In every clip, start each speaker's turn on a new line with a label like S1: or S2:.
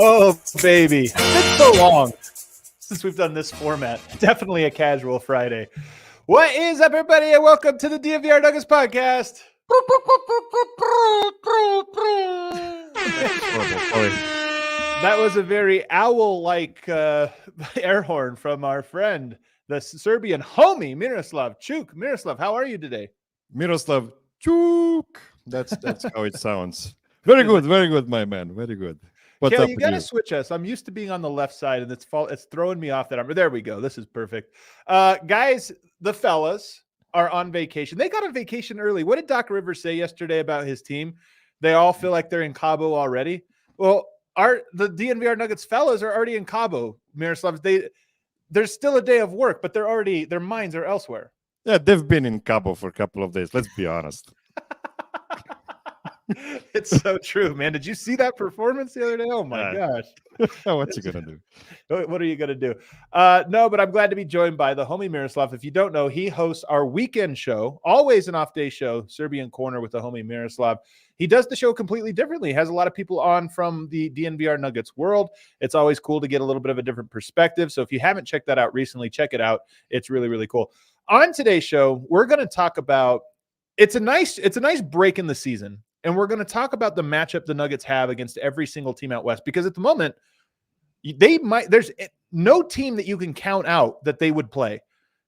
S1: Oh, baby. It's been so long since we've done this format. Definitely a casual Friday. What is up, everybody, and welcome to the DNVR Nuggets podcast. That was a very owl-like air horn from our friend, the Serbian homie, Miroslav Cuk. Miroslav, how are you today?
S2: Miroslav Cuk. That's how it sounds. Very good, my man. Very good. What's
S1: Kale,
S2: up
S1: you
S2: with
S1: got to
S2: you?
S1: switch us. I'm used to being on the left side, and it's throwing me off that arm. There we go. This is perfect. Guys, the fellas are on vacation. They got on vacation early. What did Doc Rivers say yesterday about his team? They all feel like they're in Cabo already. Well, the DNVR Nuggets fellas are already in Cabo, Miroslav. There's still a day of work, but their minds are elsewhere.
S2: Yeah, they've been in Cabo for a couple of days. Let's be honest.
S1: It's so true, man. Did you see that performance the other day? Oh my gosh.
S2: What you gonna do?
S1: What are you gonna do? No, but I'm glad to be joined by the homie Miroslav. If you don't know, he hosts our weekend show, always an off-day show, Serbian Corner with the homie Miroslav. He does the show completely differently. He has a lot of people on from the DNVR Nuggets world. It's always cool to get a little bit of a different perspective. So if you haven't checked that out recently, check it out. It's really, really cool. On today's show, we're going to talk about it's a nice break in the season. And we're going to talk about the matchup the Nuggets have against every single team out west, because at the moment, there's no team that you can count out that they would play,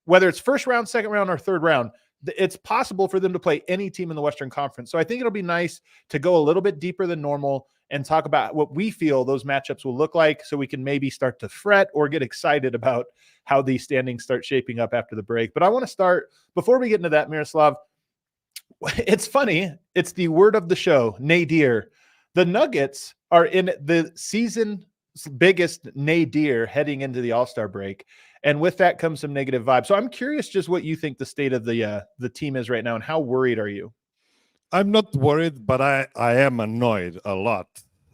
S1: whether it's first round, second round, or third round. It's possible for them to play any team in the Western Conference. So I think it'll be nice to go a little bit deeper than normal and talk about what we feel those matchups will look like, so we can maybe start to fret or get excited about how these standings start shaping up after the break. But I want to start, before we get into that, Miroslav, it's funny. It's the word of the show, nadir. The Nuggets are in the season's biggest nadir heading into the All-Star break. And with that comes some negative vibes. So I'm curious just what you think the state of the team is right now, and how worried are you?
S2: I'm not worried, but I am annoyed a lot.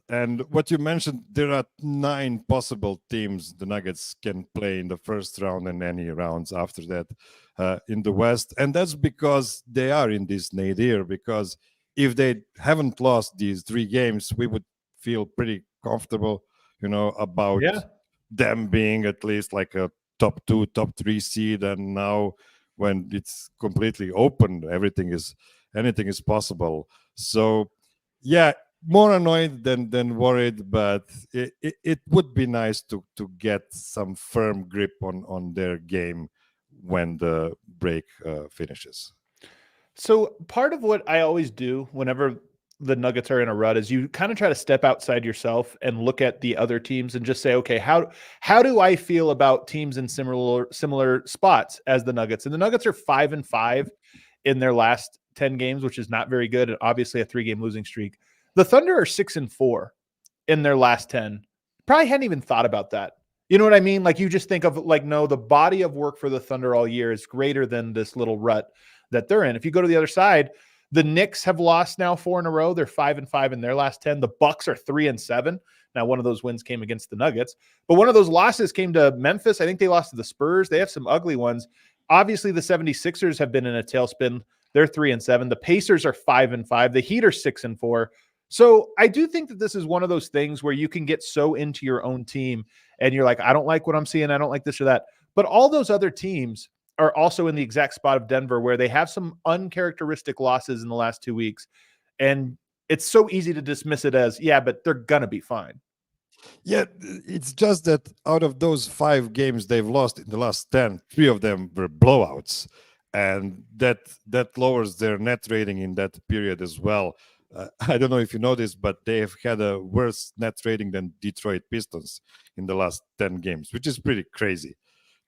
S2: And what you mentioned, there are 9 possible teams the Nuggets can play in the first round and any rounds after that in the West. And that's because they are in this nadir, because if they haven't lost these 3 games, we would feel pretty comfortable, about them being at least like a top 2, top 3 seed. And now when it's completely open, anything is possible. So, yeah, more annoyed than worried, but it would be nice to get some firm grip on their game when the break finishes.
S1: So part of what I always do whenever the Nuggets are in a rut is you kind of try to step outside yourself and look at the other teams and just say, okay, how do I feel about teams in similar spots as the Nuggets? And the Nuggets are 5-5 in their last 10 games, which is not very good, and obviously a 3-game losing streak. The Thunder are 6-4 in their last 10. Probably hadn't even thought about that. You know what I mean? Like, you just think of no, the body of work for the Thunder all year is greater than this little rut that they're in. If you go to the other side, the Knicks have lost now 4 in a row. They're 5-5 in their last 10. The Bucks are 3-7. Now, one of those wins came against the Nuggets, but one of those losses came to Memphis. I think they lost to the Spurs. They have some ugly ones. Obviously, the 76ers have been in a tailspin. They're 3-7. The Pacers are 5-5. The Heat are 6-4. So I do think that this is one of those things where you can get so into your own team and you're like, I don't like what I'm seeing. I don't like this or that. But all those other teams are also in the exact spot of Denver, where they have some uncharacteristic losses in the last 2 weeks. And it's so easy to dismiss it as, yeah, but they're going to be fine.
S2: Yeah, it's just that out of those 5 games they've lost in the last 10, 3 of them were blowouts. And that lowers their net rating in that period as well. I don't know if you noticed, but they have had a worse net rating than Detroit Pistons in the last 10 games, which is pretty crazy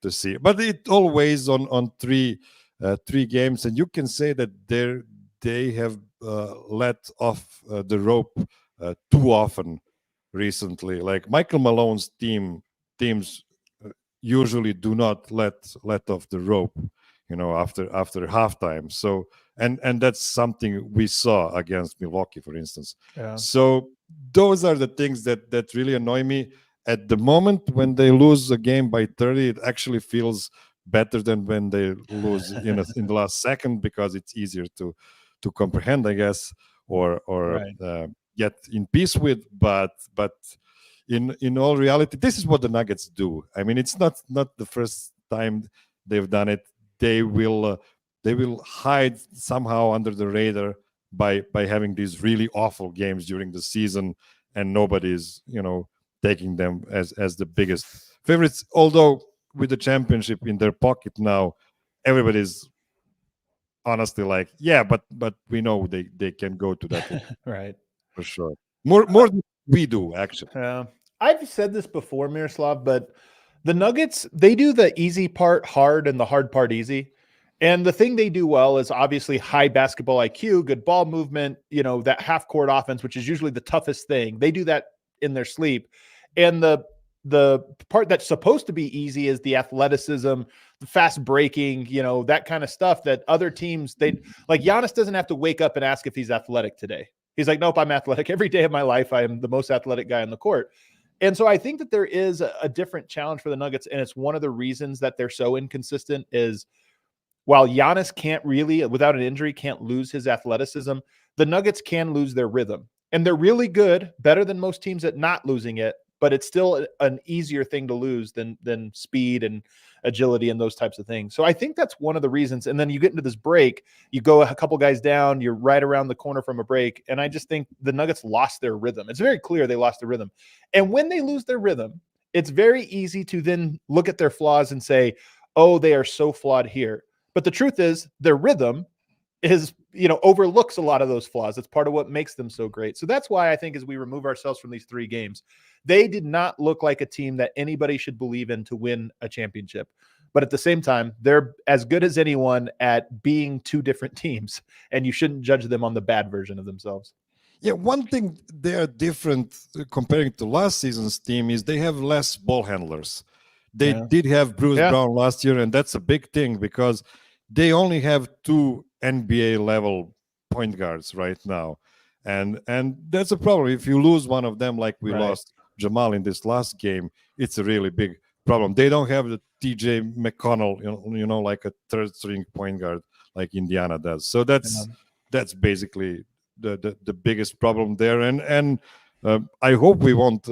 S2: to see. But it all weighs on 3 games, and you can say that they have let off the rope too often recently. Like Michael Malone's teams usually do not let off the rope, after halftime. So and that's something we saw against Milwaukee, for instance.
S1: Yeah.
S2: So those are the things that really annoy me. At the moment when they lose a game by 30, it actually feels better than when they lose in the last second, because it's easier to comprehend, I guess, or
S1: Right.
S2: get in peace with. But in all reality, this is what the Nuggets do. I mean, it's not the first time they've done it. They will hide somehow under the radar by having these really awful games during the season, and nobody's taking them as the biggest favorites. Although with the championship in their pocket now, everybody's honestly like, yeah, but we know they can go to that
S1: Right.
S2: for sure. More than we do, actually.
S1: I've said this before, Miroslav, but the Nuggets, they do the easy part hard and the hard part easy. And the thing they do well is obviously high basketball IQ, good ball movement, that half court offense, which is usually the toughest thing. They do that in their sleep. And the part that's supposed to be easy is the athleticism, the fast breaking, that kind of stuff that other teams, like Giannis doesn't have to wake up and ask if he's athletic today. He's like, nope, I'm athletic. Every day of my life, I am the most athletic guy on the court. And so I think that there is a different challenge for the Nuggets. And it's one of the reasons that they're so inconsistent is while Giannis can't really, without an injury, can't lose his athleticism, the Nuggets can lose their rhythm. And they're really good, better than most teams at not losing it, but it's still an easier thing to lose than speed and agility and those types of things. So I think that's one of the reasons. And then you get into this break, you go a couple guys down, you're right around the corner from a break. And I just think the Nuggets lost their rhythm. It's very clear they lost their rhythm. And when they lose their rhythm, it's very easy to then look at their flaws and say, oh, they are so flawed here. But the truth is their rhythm is, overlooks a lot of those flaws. It's part of what makes them so great. So that's why I think as we remove ourselves from these 3 games, they did not look like a team that anybody should believe in to win a championship. But at the same time, they're as good as anyone at being 2 different teams, and you shouldn't judge them on the bad version of themselves.
S2: Yeah, one thing they are different comparing to last season's team is they have less ball handlers. They did have Bruce Brown last year, and that's a big thing because they only have 2 NBA level point guards right now. And that's a problem. If you lose one of them, like we lost Jamal in this last game, it's a really big problem. They don't have the TJ McConnell, like a 3rd string point guard like Indiana does. So that's basically the biggest problem there. And I hope we won't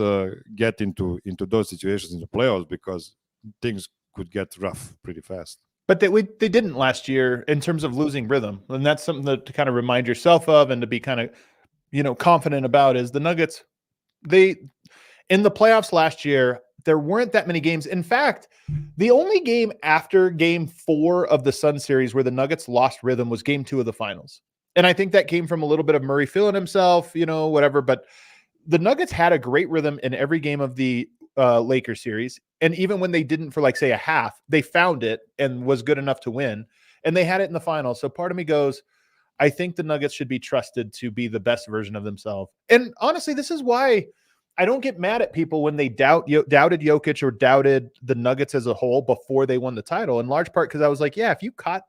S2: get into those situations in the playoffs, because things could get rough pretty fast.
S1: But they didn't last year in terms of losing rhythm. And that's something to kind of remind yourself of and to be kind of, confident about is the Nuggets. In the playoffs last year, there weren't that many games. In fact, the only game after game 4 of the Sun series where the Nuggets lost rhythm was game 2 of the finals. And I think that came from a little bit of Murray feeling himself, whatever. But the Nuggets had a great rhythm in every game of the Lakers series. And even when they didn't for say a half, they found it and was good enough to win. And they had it in the finals. So part of me goes, I think the Nuggets should be trusted to be the best version of themselves. And honestly, this is why I don't get mad at people when they doubted Jokic or doubted the Nuggets as a whole before they won the title, in large part because I was like, yeah, if you caught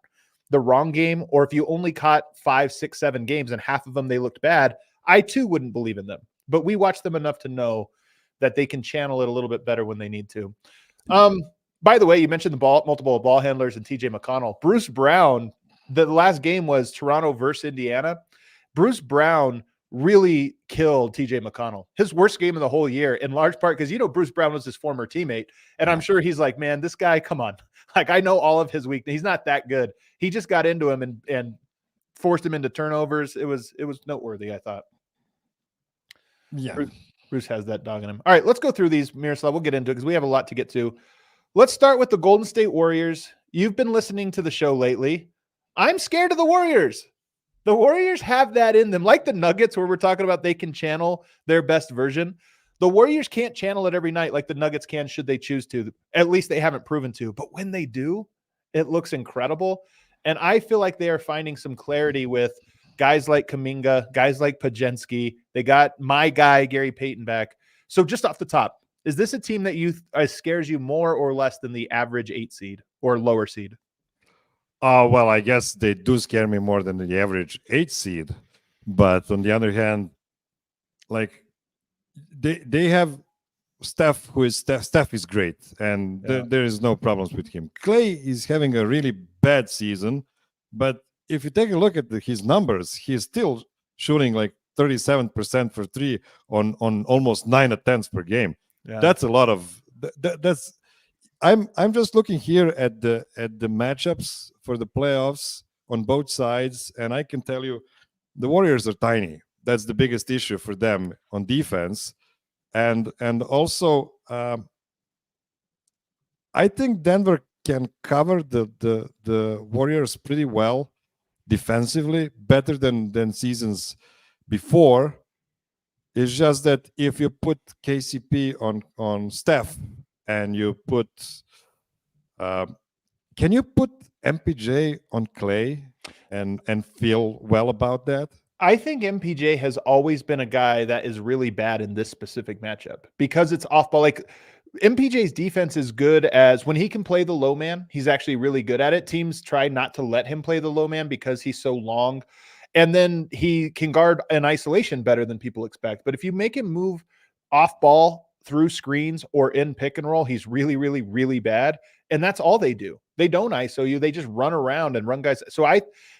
S1: the wrong game, or if you only caught 5, 6, 7 games and half of them they looked bad, I too wouldn't believe in them. But we watched them enough to know that they can channel it a little bit better when they need to. By the way, you mentioned multiple ball handlers and TJ McConnell. Bruce Brown, the last game was Toronto versus Indiana. Bruce Brown really killed TJ McConnell. His worst game of the whole year, in large part because, Bruce Brown was his former teammate. And I'm sure he's like, man, this guy, come on. I know all of his weakness. He's not that good. He just got into him and forced him into turnovers. It was noteworthy, I thought.
S2: Yeah.
S1: Bruce has that dog in him. All right, let's go through these, Miroslav. We'll get into it because we have a lot to get to. Let's start with the Golden State Warriors. You've been listening to the show lately. I'm scared of the Warriors. The Warriors have that in them. Like the Nuggets, where we're talking about they can channel their best version. The Warriors can't channel it every night like the Nuggets can should they choose to. At least they haven't proven to. But when they do, it looks incredible. And I feel like they are finding some clarity with guys like Kuminga, guys like Pajensky. They got my guy, Gary Payton, back. So just off the top, is this a team that scares you more or less than the average 8 seed or lower seed?
S2: Well, I guess they do scare me more than the average 8 seed. But on the other hand, like they have Steph, Steph is great, and there is no problems with him. Clay is having a really bad season, but if you take a look at his numbers, he's still shooting like 37% for three on almost 9 attempts per game.
S1: Yeah.
S2: That's a lot of that's. I'm just looking here at the matchups for the playoffs on both sides, and I can tell you, the Warriors are tiny. That's the biggest issue for them on defense. And also, I think Denver can cover the Warriors pretty well defensively, better than seasons before. It's just that if you put KCP on Steph and you put, can you put MPJ on Clay and feel well about that?
S1: I think MPJ has always been a guy that is really bad in this specific matchup because it's off ball. Like MPJ's defense is good as when he can play the low man, he's actually really good at it. Teams try not to let him play the low man because he's so long. And then he can guard in isolation better than people expect. But if you make him move off ball through screens or in pick and roll, he's really, really, really bad. And that's all they do. They don't ISO you. They just run around and run guys. So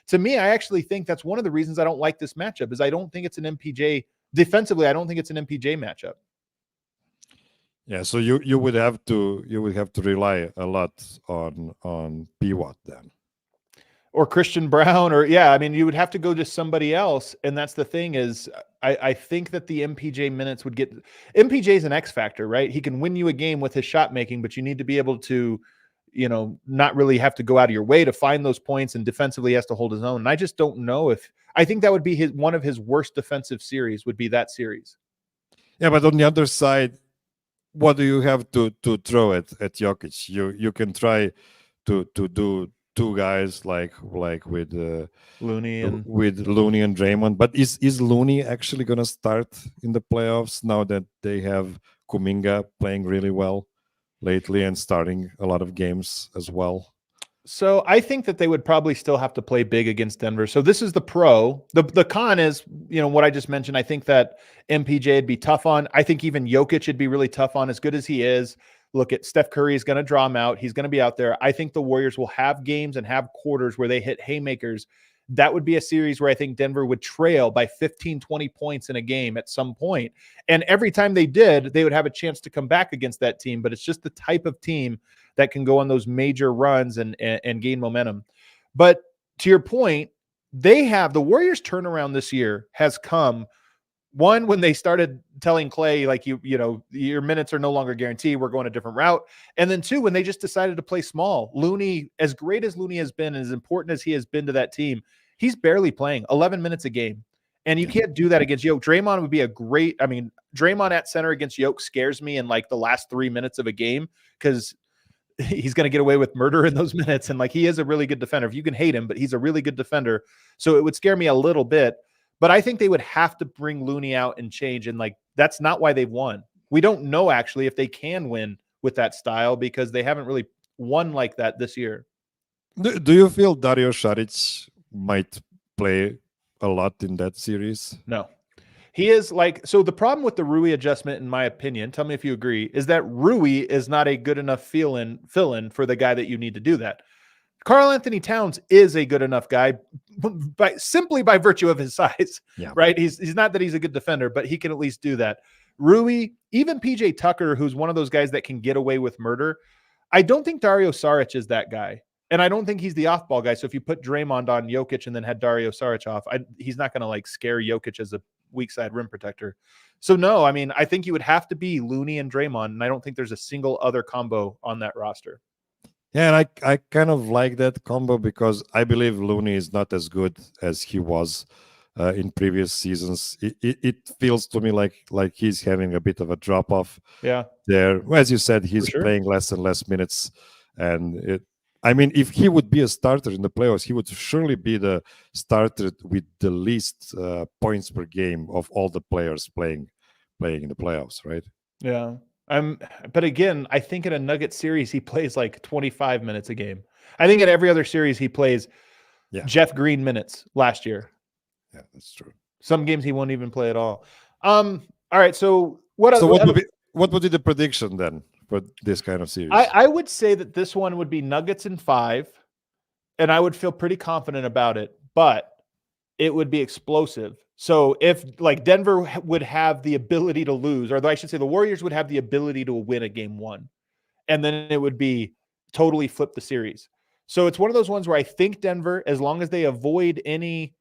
S1: to me, I actually think that's one of the reasons I don't like this matchup is I don't think it's an MPJ defensively. I don't think it's an MPJ matchup.
S2: Yeah. So you would have to rely a lot on P-Watt then.
S1: Or Christian Brown, or I mean, you would have to go to somebody else. And that's the thing is I think that the MPJ minutes would get MPJ is an X factor, right? He can win you a game with his shot making, but you need to be able to, not really have to go out of your way to find those points, and defensively he has to hold his own. And I just don't know I think that would be one of his worst defensive series would be that series.
S2: Yeah, but on the other side, what do you have to throw at Jokic? You can try to do two guys like with
S1: Looney and
S2: Draymond, but is Looney actually going to start in the playoffs now that they have Kuminga playing really well lately and starting a lot of games as well?
S1: So I think that they would probably still have to play big against Denver. So this is the pro. The con is, what I just mentioned. I think that MPJ would be tough on. I think even Jokic would be really tough on, as good as he is. Look at Steph Curry is going to draw him out. He's going to be out there. I think the Warriors will have games and have quarters where they hit haymakers. That would be a series where I think Denver would trail by 15, 20 points in a game at some point. And every time they did, they would have a chance to come back against that team. But it's just the type of team that can go on those major runs and gain momentum. But to your point, the Warriors turnaround this year has come one, when they started telling Clay, like, your minutes are no longer guaranteed, we're going a different route. And then two, when they just decided to play small. Looney, as great as Looney has been, as important as he has been to that team, he's barely playing 11 minutes a game. And you can't do that against Jokic. Draymond would be Draymond at center against Jokic scares me in like the last 3 minutes of a game, because he's going to get away with murder in those minutes. And he is a really good defender. If you can hate him, but he's a really good defender. So it would scare me a little bit. But I think they would have to bring Looney out and change. And that's not why they've won. We don't know actually if they can win with that style, because they haven't really won like that this year.
S2: Do you feel Dario Saric might play a lot in that series?
S1: No. He is so the problem with the Rui adjustment, in my opinion, tell me if you agree, is that Rui is not a good enough fill-in for the guy that you need to do that. Karl Anthony Towns is a good enough guy simply by virtue of his size, right? He's not that he's a good defender, but he can at least do that. Rui, even PJ Tucker, who's one of those guys that can get away with murder. I don't think Dario Saric is that guy. And I don't think he's the off-ball guy. So if you put Draymond on Jokic and then had Dario Saric off, he's not going to scare Jokic as a weak side rim protector. So no, I think you would have to be Looney and Draymond. And I don't think there's a single other combo on that roster.
S2: Yeah, and I kind of like that combo, because I believe Looney is not as good as he was in previous seasons. It feels to me like he's having a bit of a drop off.
S1: Yeah,
S2: there. As you said, he's playing less and less minutes, and if he would be a starter in the playoffs, he would surely be the starter with the least points per game of all the players playing in the playoffs, right?
S1: Yeah. But again, I think in a Nugget series, he plays like 25 minutes a game. I think in every other series, he plays Jeff Green minutes last year.
S2: Yeah, that's true.
S1: Some games he won't even play at all. All right. So what
S2: would be the prediction then for this kind of series?
S1: I would say that this one would be Nuggets in 5, and I would feel pretty confident about it, but it would be explosive. So if like Denver would have the ability to lose, or I should say the Warriors would have the ability to win a game 1, and then it would be totally flip the series. So it's one of those ones where I think Denver, as long as they avoid any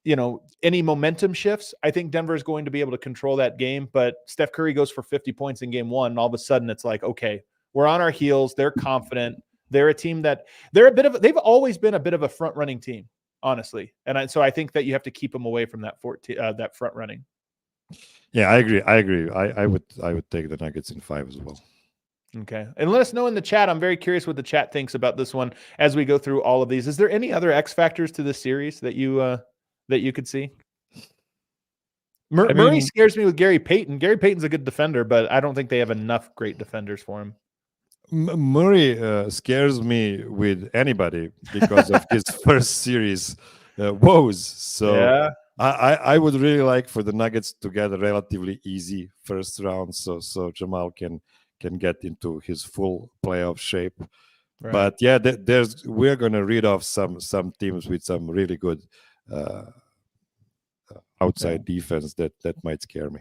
S1: momentum shifts, I think Denver is going to be able to control that game. But Steph Curry goes for 50 points in game 1, and all of a sudden it's like, okay, we're on our heels. They're confident. They're a team that they've always been a bit of a front running team, honestly. And so I think that you have to keep them away from that front running.
S2: Yeah, I agree. I would take the Nuggets in 5 as well.
S1: Okay. And let us know in the chat. I'm very curious what the chat thinks about this one as we go through all of these. Is there any other X factors to this series that you could see? Murray scares me with Gary Payton. Gary Payton's a good defender, but I don't think they have enough great defenders for him.
S2: Murray scares me with anybody because of his first series woes. So yeah. I would really like for the Nuggets to get a relatively easy first round, so Jamal can get into his full playoff shape. Right. But yeah, we're going to read off some teams with some really good outside defense that might scare me.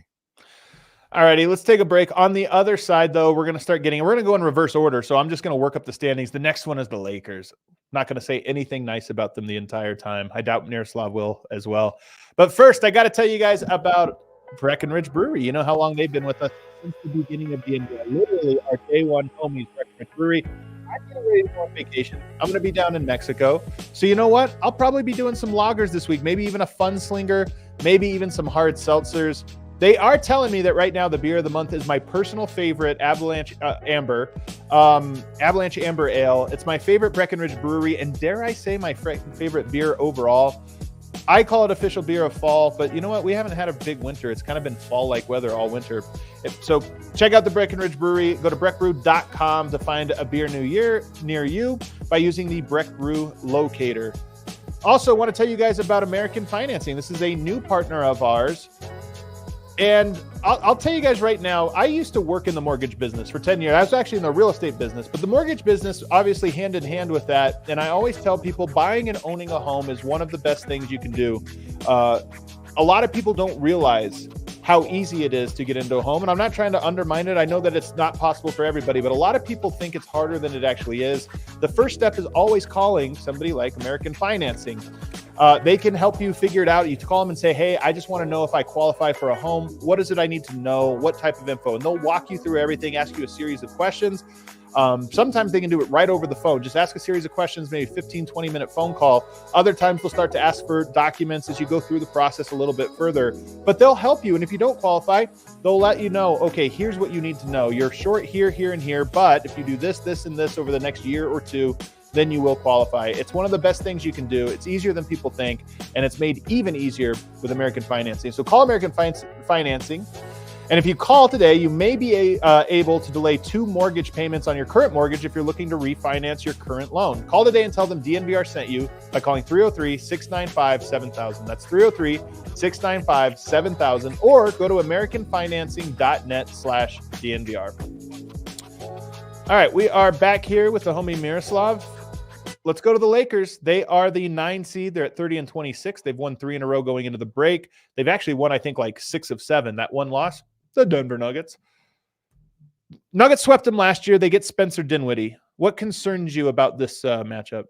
S1: All righty, let's take a break. On the other side, though, we're going to go in reverse order. So I'm just going to work up the standings. The next one is the Lakers. Not going to say anything nice about them the entire time. I doubt Miroslav will as well. But first, I got to tell you guys about Breckenridge Brewery. You know how long they've been with us since the beginning of DNVR. Literally, our day one homies, Breckenridge Brewery. I'm getting ready to go on vacation. I'm going to be down in Mexico. So you know what? I'll probably be doing some lagers this week, maybe even a fun slinger, maybe even some hard seltzers. They are telling me that right now the beer of the month is my personal favorite Avalanche Amber Ale. It's my favorite Breckenridge Brewery, and dare I say my favorite beer overall. I call it official beer of fall, but you know what? We haven't had a big winter. It's kind of been fall-like weather all winter. So check out the Breckenridge Brewery. Go to breckbrew.com to find a beer near you by using the Breck Brew locator. Also, want to tell you guys about American Financing. This is a new partner of ours. And I'll tell you guys right now, I used to work in the mortgage business for 10 years. I was actually in the real estate business, but the mortgage business, obviously hand in hand with that. And I always tell people buying and owning a home is one of the best things you can do. A lot of people don't realize how easy it is to get into a home. And I'm not trying to undermine it. I know that it's not possible for everybody, but a lot of people think it's harder than it actually is. The first step is always calling somebody like American Financing. They can help you figure it out. You call them and say, hey, I just want to know if I qualify for a home. What is it I need to know? What type of info? And they'll walk you through everything, ask you a series of questions. Sometimes they can do it right over the phone. Just ask a series of questions, maybe 15, 20-minute phone call. Other times they'll start to ask for documents as you go through the process a little bit further. But they'll help you. And if you don't qualify, they'll let you know, okay, here's what you need to know. You're short here, here, and here. But if you do this, this, and this over the next year or two, then you will qualify. It's one of the best things you can do. It's easier than people think, and it's made even easier with American Financing. So call American Financing, and if you call today, you may be able to delay 2 mortgage payments on your current mortgage if you're looking to refinance your current loan. Call today and tell them DNVR sent you by calling 303-695-7000. That's 303-695-7000, or go to americanfinancing.net/DNVR. All right, we are back here with the homie Miroslav. Let's go to the Lakers. They are the 9 seed. They're at 30-26. They've won 3 in a row going into the break. They've actually won, I think, like 6 of 7. That one loss, the Denver Nuggets. Nuggets swept them last year. They get Spencer Dinwiddie. What concerns you about this matchup?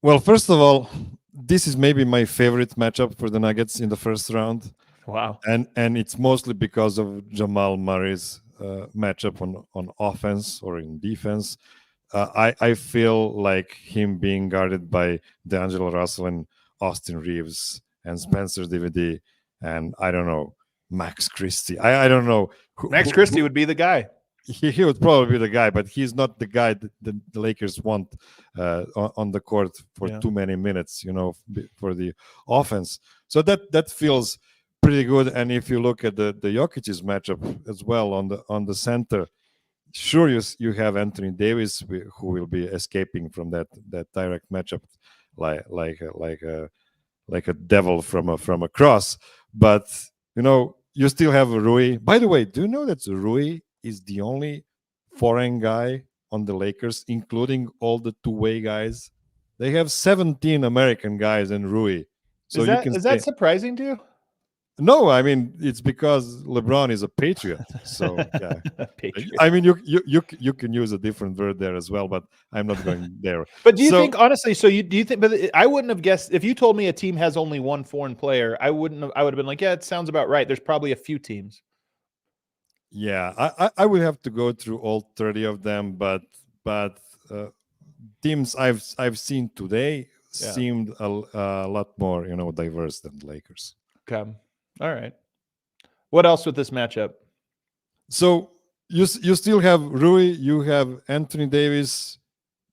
S2: Well, first of all, this is maybe my favorite matchup for the Nuggets in the first round.
S1: Wow.
S2: And it's mostly because of Jamal Murray's matchup on offense or in defense. I feel like him being guarded by D'Angelo Russell and Austin Reeves and Spencer Dinwiddie and I don't know, Max Christie. I don't know.
S1: Max Christie would be the guy.
S2: He would probably be the guy, but he's not the guy that the Lakers want on the court for too many minutes, for the offense. So that feels pretty good. And if you look at the Jokic's matchup as well on the center, sure you have Anthony Davis who will be escaping from that direct matchup like a devil from a cross. But you still have Rui. By the way, do you know that Rui is the only foreign guy on the Lakers, including all the two-way guys? They have 17 American guys and Rui. So
S1: is that surprising to you?
S2: No, I mean it's because LeBron is a patriot. So yeah,
S1: Patriot.
S2: I mean you can use a different word there as well, but I'm not going there.
S1: But do you think honestly? So do you think? But I wouldn't have guessed if you told me a team has only one foreign player. I wouldn't have. I would have been like, yeah, it sounds about right. There's probably a few teams.
S2: Yeah, I would have to go through all 30 of them, but teams I've seen today seemed a lot more diverse than the Lakers.
S1: Okay, all right. What else with this matchup?
S2: So you still have Rui, you have Anthony Davis,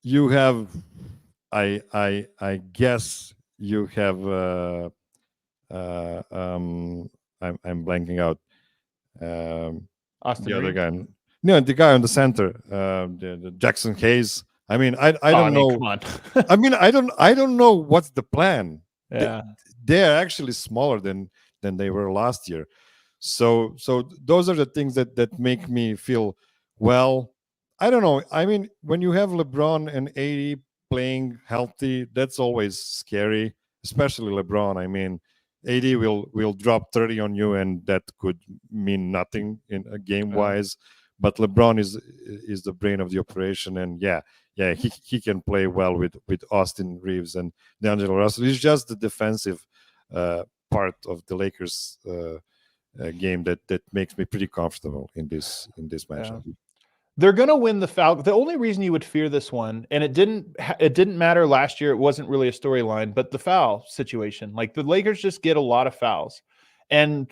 S2: you have I guess you have I'm blanking out.
S1: Austin
S2: the other
S1: Reeves?
S2: guy, no, the guy on the center, the Jackson Hayes. I mean, I don't know.
S1: Come on.
S2: I mean, I don't know what's the plan.
S1: Yeah,
S2: They're actually smaller than they were last year. So those are the things that make me feel, well, I don't know. I mean, when you have LeBron and AD playing healthy, that's always scary, especially LeBron. I mean, AD will drop 30 on you, and that could mean nothing in a game wise. But LeBron is the brain of the operation, and he can play well with Austin Reeves and D'Angelo Russell. It's just the defensive part of the Lakers game that makes me pretty comfortable in this matchup.
S1: Yeah. They're going to win the foul. The only reason you would fear this one, and it didn't matter last year. It wasn't really a storyline, but the foul situation. Like the Lakers just get a lot of fouls, and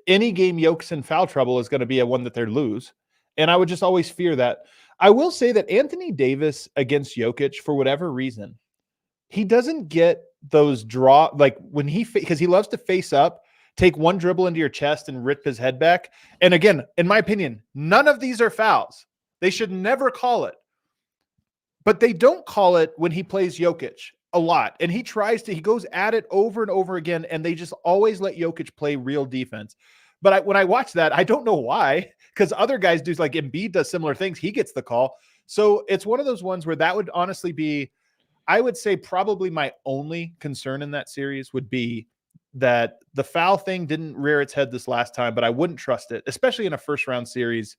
S1: any game Jokic's in foul trouble is going to be a one that they lose. And I would just always fear that. I will say that Anthony Davis against Jokic, for whatever reason, he doesn't get those like when because he loves to face up, take one dribble into your chest and rip his head back. And again, in my opinion, none of these are fouls. They should never call it. But they don't call it when he plays Jokic a lot. And he goes at it over and over again, and they just always let Jokic play real defense. But when I watch that, I don't know why, because other guys do, like Embiid does similar things. He gets the call. So it's one of those ones where that would honestly be, I would say probably my only concern in that series would be that the foul thing didn't rear its head this last time, but I wouldn't trust it, especially in a first round series.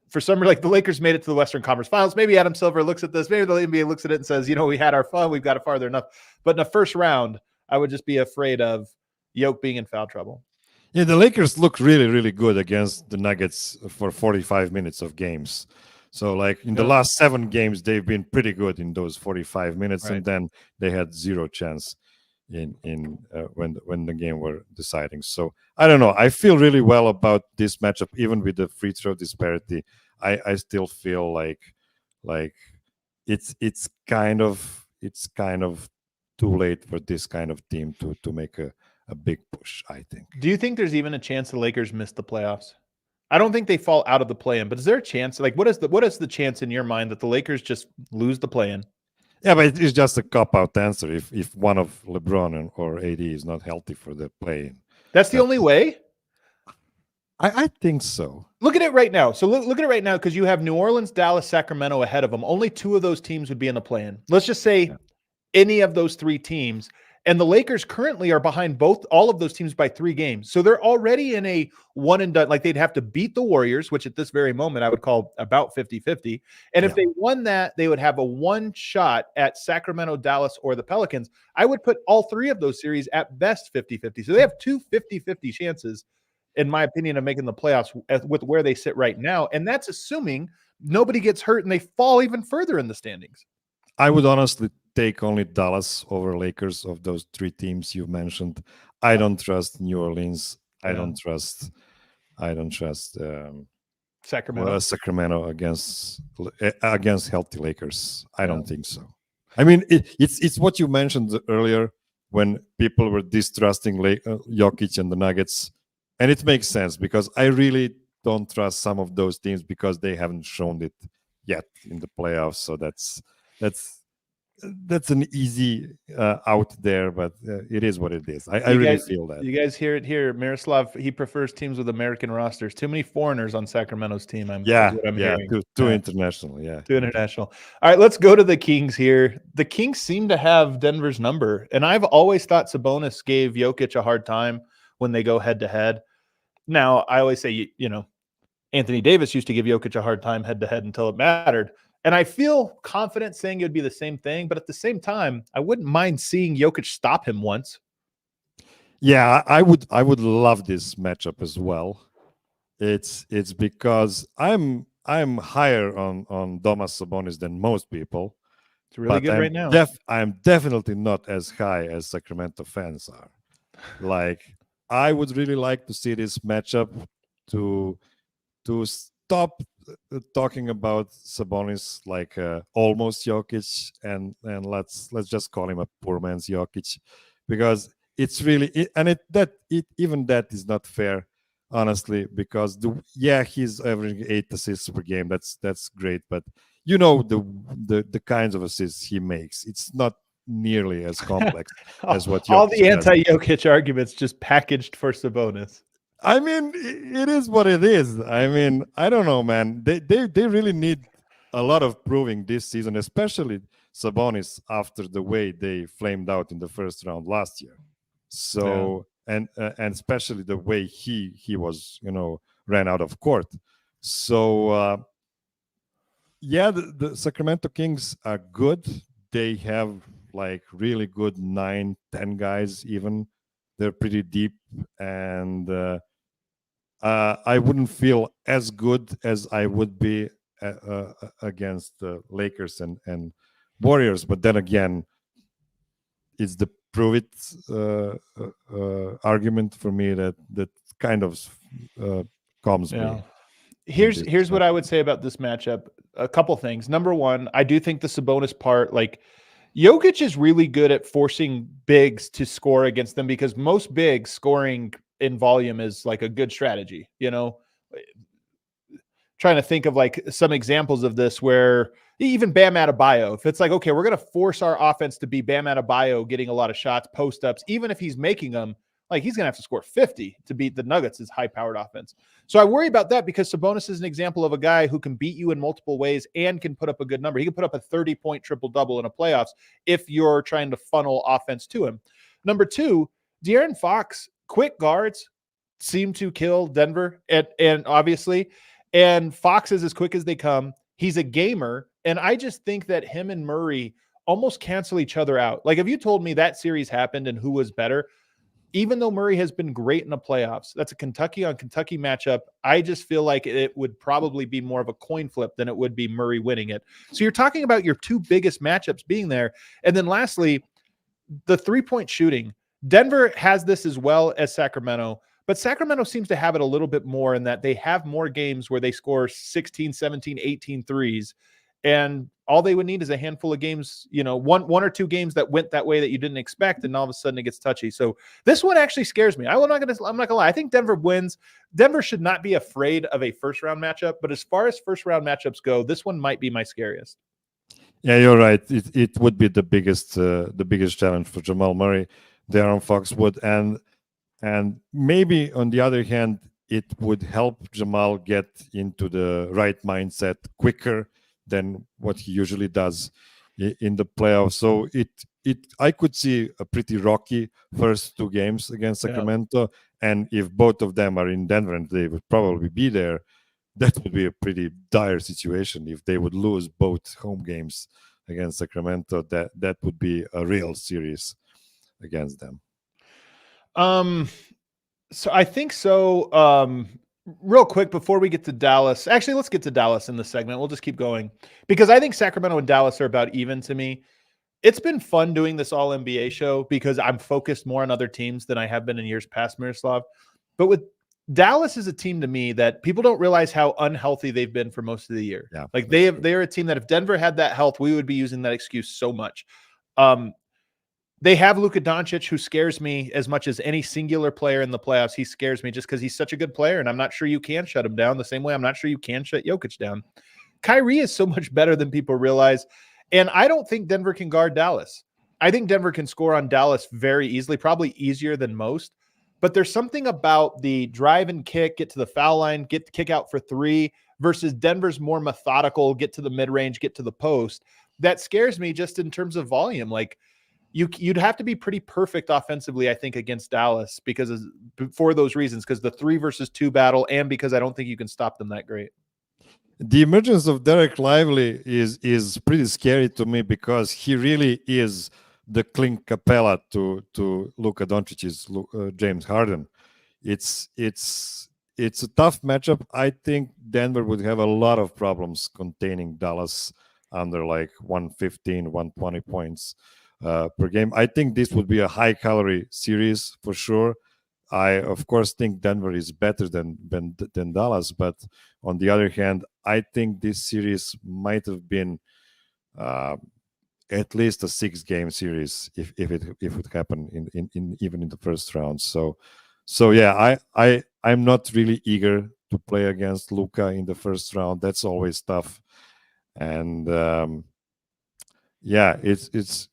S1: For some reason, like the Lakers made it to the Western Conference Finals. Maybe Adam Silver looks at this. Maybe the NBA looks at it and says, we had our fun. We've got it farther enough. But in the first round, I would just be afraid of Jokic being in foul trouble.
S2: Yeah, the Lakers look really, really good against the Nuggets for 45 minutes of games. So, like in the last 7 games, they've been pretty good in those 45 minutes, right. And then they had zero chance in when the game were deciding. So I don't know. I feel really well about this matchup, even with the free throw disparity. I still feel like it's kind of too late for this kind of team to make a big push, I think.
S1: Do you think there's even a chance the Lakers miss the playoffs? I don't think they fall out of the play-in, but is there a chance? Like, what is the chance in your mind that the Lakers just lose the play-in?
S2: Yeah, but it's just a cop-out answer if one of LeBron or AD is not healthy for the play-in.
S1: That's the only way?
S2: I think so.
S1: Look at it right now. So look at it right now, because you have New Orleans, Dallas, Sacramento ahead of them. Only 2 of those teams would be in the play-in. Let's just say any of those 3 teams. And the Lakers currently are behind all of those teams by 3 games. So they're already in a one and done. Like they'd have to beat the Warriors, which at this very moment I would call about 50-50. And if they won that, they would have a 1 shot at Sacramento, Dallas, or the Pelicans. I would put all 3 of those series at best 50-50. So they have 2 50-50 chances, in my opinion, of making the playoffs with where they sit right now. And that's assuming nobody gets hurt and they fall even further in the standings.
S2: I would honestly take only Dallas over Lakers of those 3 teams you mentioned. I don't trust New Orleans. I don't trust Sacramento against healthy Lakers. I don't think so. I mean, it's what you mentioned earlier when people were distrusting Jokic and the Nuggets. And it makes sense because I really don't trust some of those teams because they haven't shown it yet in the playoffs. So that's an easy out there, but it is what it is. I really feel that.
S1: You guys hear it here. Miroslav, he prefers teams with American rosters. Too many foreigners on Sacramento's team. Is what I'm hearing.
S2: Too international. Yeah,
S1: too international. All right, let's go to the Kings here. The Kings seem to have Denver's number, and I've always thought Sabonis gave Jokic a hard time when they go head to head. Now, I always say, Anthony Davis used to give Jokic a hard time head to head until it mattered. And I feel confident saying it would be the same thing, but at the same time, I wouldn't mind seeing Jokic stop him once.
S2: Yeah, I would love this matchup as well. It's because I'm higher on Domas Sabonis than most people.
S1: It's really good right now.
S2: I'm definitely not as high as Sacramento fans are. Like, I would really like to see this matchup to stop talking about Sabonis like almost Jokic, and let's just call him a poor man's Jokic, because it's really even that is not fair, honestly, because he's averaging 8 assists per game. That's great, but the kinds of assists he makes, it's not nearly as complex as what Jokic
S1: all the
S2: does.
S1: anti-Jokic arguments just packaged for Sabonis.
S2: I mean, it is what it is. I mean, I don't know, man. They really need a lot of proving this season, especially Sabonis, after the way they flamed out in the first round last year. So and especially the way he was, ran out of court. So the Sacramento Kings are good. They have like really good 9-10 guys even. They're pretty deep, and I wouldn't feel as good as I would be against the Lakers and Warriors. But then again, it's the prove it argument for me that kind of calms me.
S1: Here's what I would say about this matchup. A couple things. Number one, I do think the Sabonis part, like, Jokic is really good at forcing bigs to score against them, because most bigs scoring in volume is like a good strategy. Trying to think of like some examples of this where even Bam Adebayo, if it's like, okay, we're going to force our offense to be Bam Adebayo getting a lot of shots, post ups, even if he's making them, like, he's going to have to score 50 to beat the Nuggets' high-powered offense. So I worry about that, because Sabonis is an example of a guy who can beat you in multiple ways and can put up a good number. He can put up a 30-point triple-double in a playoffs if you're trying to funnel offense to him. Number two, De'Aaron Fox, quick guards seem to kill Denver, and obviously, and Fox is as quick as they come. He's a gamer, and I just think that him and Murray almost cancel each other out. Like, if you told me that series happened and who was better, even though Murray has been great in the playoffs, that's a Kentucky on Kentucky matchup. I just feel like it would probably be more of a coin flip than it would be Murray winning it. So you're talking about your two biggest matchups being there. And then lastly, the 3-point shooting. Denver has this as well as Sacramento, but Sacramento seems to have it a little bit more in that they have more games where they score 16, 17, 18 threes. And all they would need is a handful of games, one or two games that went that way that you didn't expect, and all of a sudden it gets touchy. So this one actually scares me. I'm not gonna lie. I think Denver wins. Denver should not be afraid of a first-round matchup, but as far as first-round matchups go, this one might be my scariest.
S2: Yeah, you're right. It would be the biggest challenge for Jamal Murray there on Foxwood, and maybe on the other hand, it would help Jamal get into the right mindset quicker than what he usually does in the playoffs. So I could see a pretty rocky first two games against Sacramento, and if both of them are in Denver, and they would probably be there, that would be a pretty dire situation. If they would lose both home games against Sacramento, that would be a real series against them.
S1: So I think so. Real quick before we get to Dallas, actually, let's get to Dallas in this segment. We'll just keep going, because I think Sacramento and Dallas are about even to me. It's been fun doing this all NBA show because I'm focused more on other teams than I have been in years past, Miroslav. But with Dallas is a team to me that people don't realize how unhealthy they've been for most of the year.
S2: Yeah,
S1: like they're a team that if Denver had that health, we would be using that excuse so much. They have Luka Doncic, who scares me as much as any singular player in the playoffs. He scares me just because he's such a good player, and I'm not sure you can shut him down the same way I'm not sure you can shut Jokic down. Kyrie is so much better than people realize, and I don't think Denver can guard Dallas. I think Denver can score on Dallas very easily, probably easier than most, but there's something about the drive and kick, get to the foul line, get the kick out for three, versus Denver's more methodical, get to the mid-range, get to the post. That scares me just in terms of volume. Like, you'd have to be pretty perfect offensively, I think, against Dallas for those reasons, because the 3 versus 2 battle, and because I don't think you can stop them that great.
S2: The emergence of Derek Lively is pretty scary to me, because he really is the Clint Capella to Luka Doncic's James Harden. It's a tough matchup. I think Denver would have a lot of problems containing Dallas under like 115, 120 points per game. I think this would be a high-calorie series for sure. I, of course, think Denver is better than Dallas, but on the other hand, I think this series might have been at least a 6-game series if it happened in even in the first round. So yeah, I'm not really eager to play against Luka in the first round. That's always tough, and yeah, it's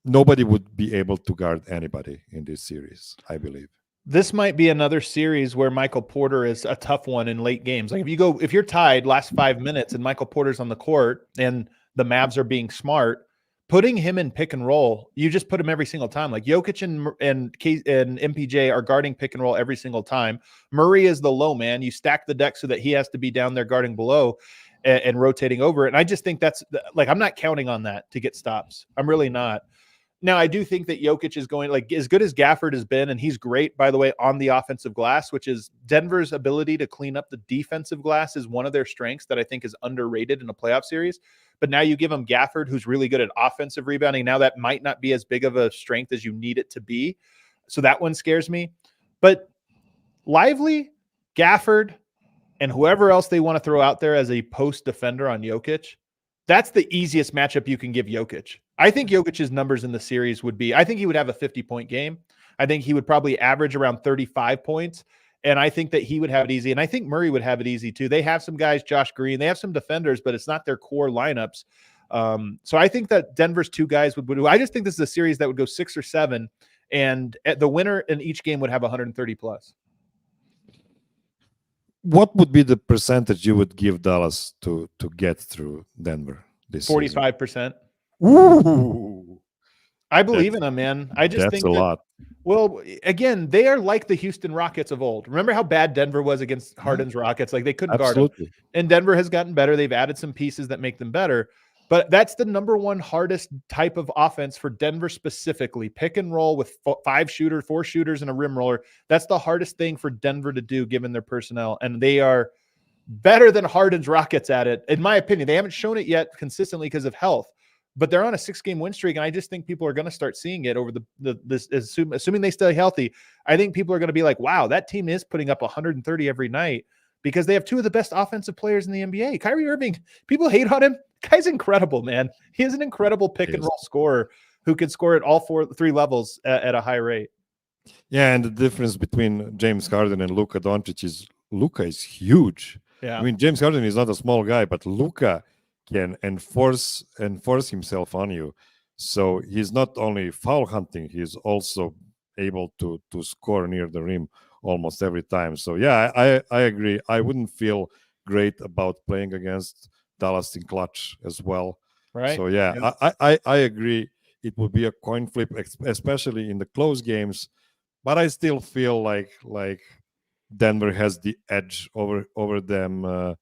S2: nobody would be able to guard anybody in this series, I believe.
S1: This might be another series where Michael Porter is a tough one in late games. Like if you're tied last 5 minutes and Michael Porter's on the court and the Mavs are being smart, putting him in pick and roll, you just put him every single time. Like Jokic and MPJ are guarding pick and roll every single time. Murray is the low man. You stack the deck so that he has to be down there guarding below and rotating over it. And I just think that's like, I'm not counting on that to get stops. I'm really not. Now, I do think that Jokic is going, like, as good as Gafford has been, and he's great, by the way, on the offensive glass, which is Denver's ability to clean up the defensive glass is one of their strengths that I think is underrated in a playoff series. But now you give him Gafford, who's really good at offensive rebounding. Now that might not be as big of a strength as you need it to be. So that one scares me. But Lively, Gafford, and whoever else they want to throw out there as a post defender on Jokic, that's the easiest matchup you can give Jokic. I think Jokic's numbers in the series would be, I think he would have a 50-point game. I think he would probably average around 35 points. And I think that he would have it easy. And I think Murray would have it easy too. They have some guys, Josh Green, they have some defenders, but it's not their core lineups. So I think that Denver's 2 guys would I just think this is a series that would go 6 or 7. And the winner in each game would have 130 plus.
S2: What would be the percentage you would give Dallas to get through Denver this
S1: 45%.
S2: Season? Ooh,
S1: I believe in them, man. I just think
S2: that's a lot.
S1: Well, again, they are like the Houston Rockets of old. Remember how bad Denver was against Harden's Rockets? Like, they couldn't guard them. And Denver has gotten better. They've added some pieces that make them better. But that's the number one hardest type of offense for Denver specifically. Pick and roll with 4 shooters, and a rim roller. That's the hardest thing for Denver to do given their personnel. And they are better than Harden's Rockets at it, in my opinion. They haven't shown it yet consistently because of health. But they're on a 6-game win streak, and I just think people are going to start seeing it over assuming they stay healthy. I think people are going to be like, wow, that team is putting up 130 every night because they have 2 of the best offensive players in the NBA. Kyrie Irving, people hate on him. Guy's incredible, man. He is an incredible pick and roll scorer who can score at all 3 levels at a high rate.
S2: Yeah, and the difference between James Harden and Luka Doncic is Luka is huge.
S1: Yeah,
S2: I mean, James Harden is not a small guy, but Luka can enforce himself on you. So he's not only foul hunting, he's also able to score near the rim almost every time. So yeah, I agree. I wouldn't feel great about playing against Dallas in clutch as well.
S1: Right.
S2: So yeah. I agree. It would be a coin flip, especially in the close games. But I still feel like Denver has the edge over them.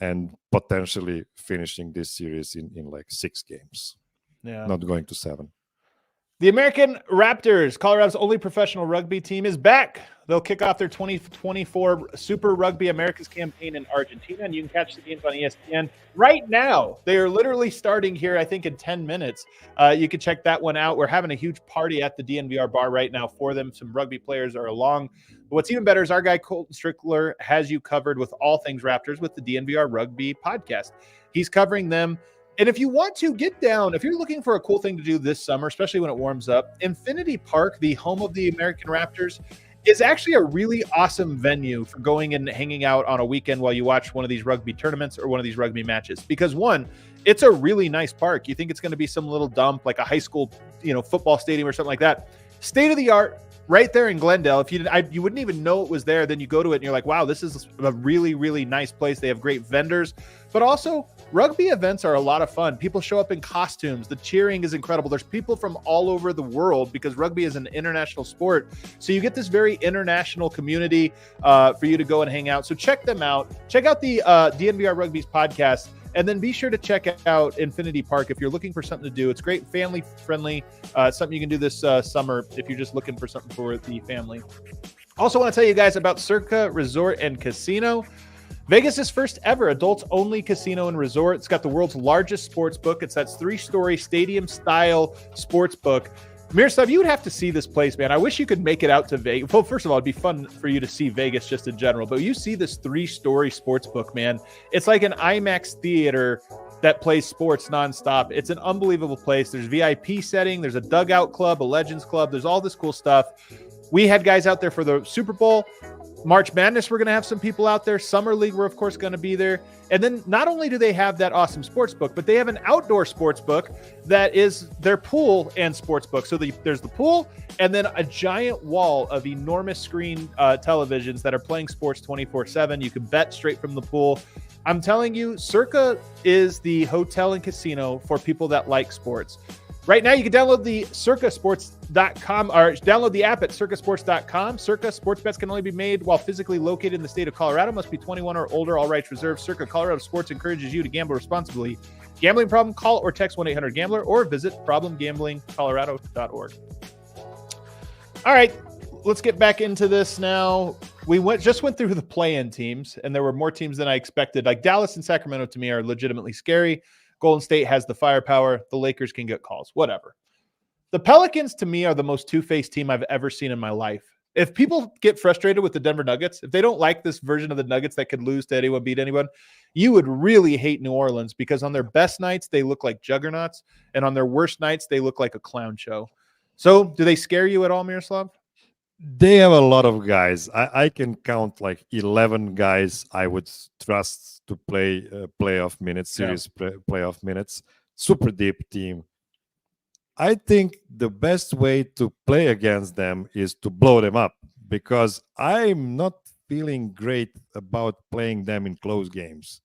S2: And potentially finishing this series in like 6 games.
S1: Yeah.
S2: Not going to 7.
S1: The American Raptors, Colorado's only professional rugby team, is back. They'll kick off their 2024 Super Rugby Americas campaign in Argentina, and you can catch the games on ESPN right now. They are literally starting here, I think, in 10 minutes. You can check that one out. We're having a huge party at the DNVR bar right now for them. Some rugby players are along. But what's even better is our guy, Colton Strickler, has you covered with all things Raptors with the DNVR Rugby podcast. He's covering them And if you want to get down, if you're looking for a cool thing to do this summer, especially when it warms up, Infinity Park, the home of the American Raptors, is actually a really awesome venue for going and hanging out on a weekend while you watch one of these rugby tournaments or one of these rugby matches. Because one, it's a really nice park. You think it's going to be some little dump like a high school, football stadium or something like that. State of the art, right there in Glendale. If you wouldn't even know it was there. Then you go to it and you're like, wow, this is a really, really nice place. They have great vendors, but also rugby events are a lot of fun. People show up in costumes. The cheering is incredible. There's people from all over the world because rugby is an international sport. So you get this very international community for you to go and hang out. So check them out. Check out the DNVR Rugby's podcast. And then be sure to check out Infinity Park if you're looking for something to do. It's great, family friendly, something you can do this summer if you're just looking for something for the family. Also want to tell you guys about Circa Resort and Casino. Vegas' first ever adults only casino and resort. It's got the world's largest sports book. It's that 3-story stadium style sports book. Miroslav, you would have to see this place, man. I wish you could make it out to Vegas. Well, first of all, it'd be fun for you to see Vegas just in general, but you see this 3-story sports book, man. It's like an IMAX theater that plays sports nonstop. It's an unbelievable place. There's VIP setting. There's a dugout club, a Legends club. There's all this cool stuff. We had guys out there for the Super Bowl. March Madness, we're going to have some people out there. Summer League, we're of course going to be there. And then not only do they have that awesome sports book, but they have an outdoor sports book that is their pool and sports book. So there's the pool and then a giant wall of enormous screen televisions that are playing sports 24/7. You can bet straight from the pool. I'm telling you, Circa is the hotel and casino for people that like sports. Right now, you can download the circasports.com or download the app at circasports.com. Circa sports bets can only be made while physically located in the state of Colorado. Must be 21 or older. All rights reserved. Circa Colorado Sports encourages you to gamble responsibly. Gambling problem? Call or text 1-800-GAMBLER or visit problemgamblingcolorado.org. All right, let's get back into this now. We just went through the play-in teams, and there were more teams than I expected. Like Dallas and Sacramento, to me, are legitimately scary. Golden State has the firepower. The Lakers can get calls, whatever. The Pelicans, to me, are the most two-faced team I've ever seen in my life. If people get frustrated with the Denver Nuggets, if they don't like this version of the Nuggets that could lose to anyone, beat anyone, you would really hate New Orleans because on their best nights, they look like juggernauts, and on their worst nights, they look like a clown show. So do they scare you at all, Miroslav?
S2: They have a lot of guys. I can count like 11 guys I would trust to play playoff minutes, serious playoff minutes. Super deep team. I think the best way to play against them is to blow them up because I'm not feeling great about playing them in close games.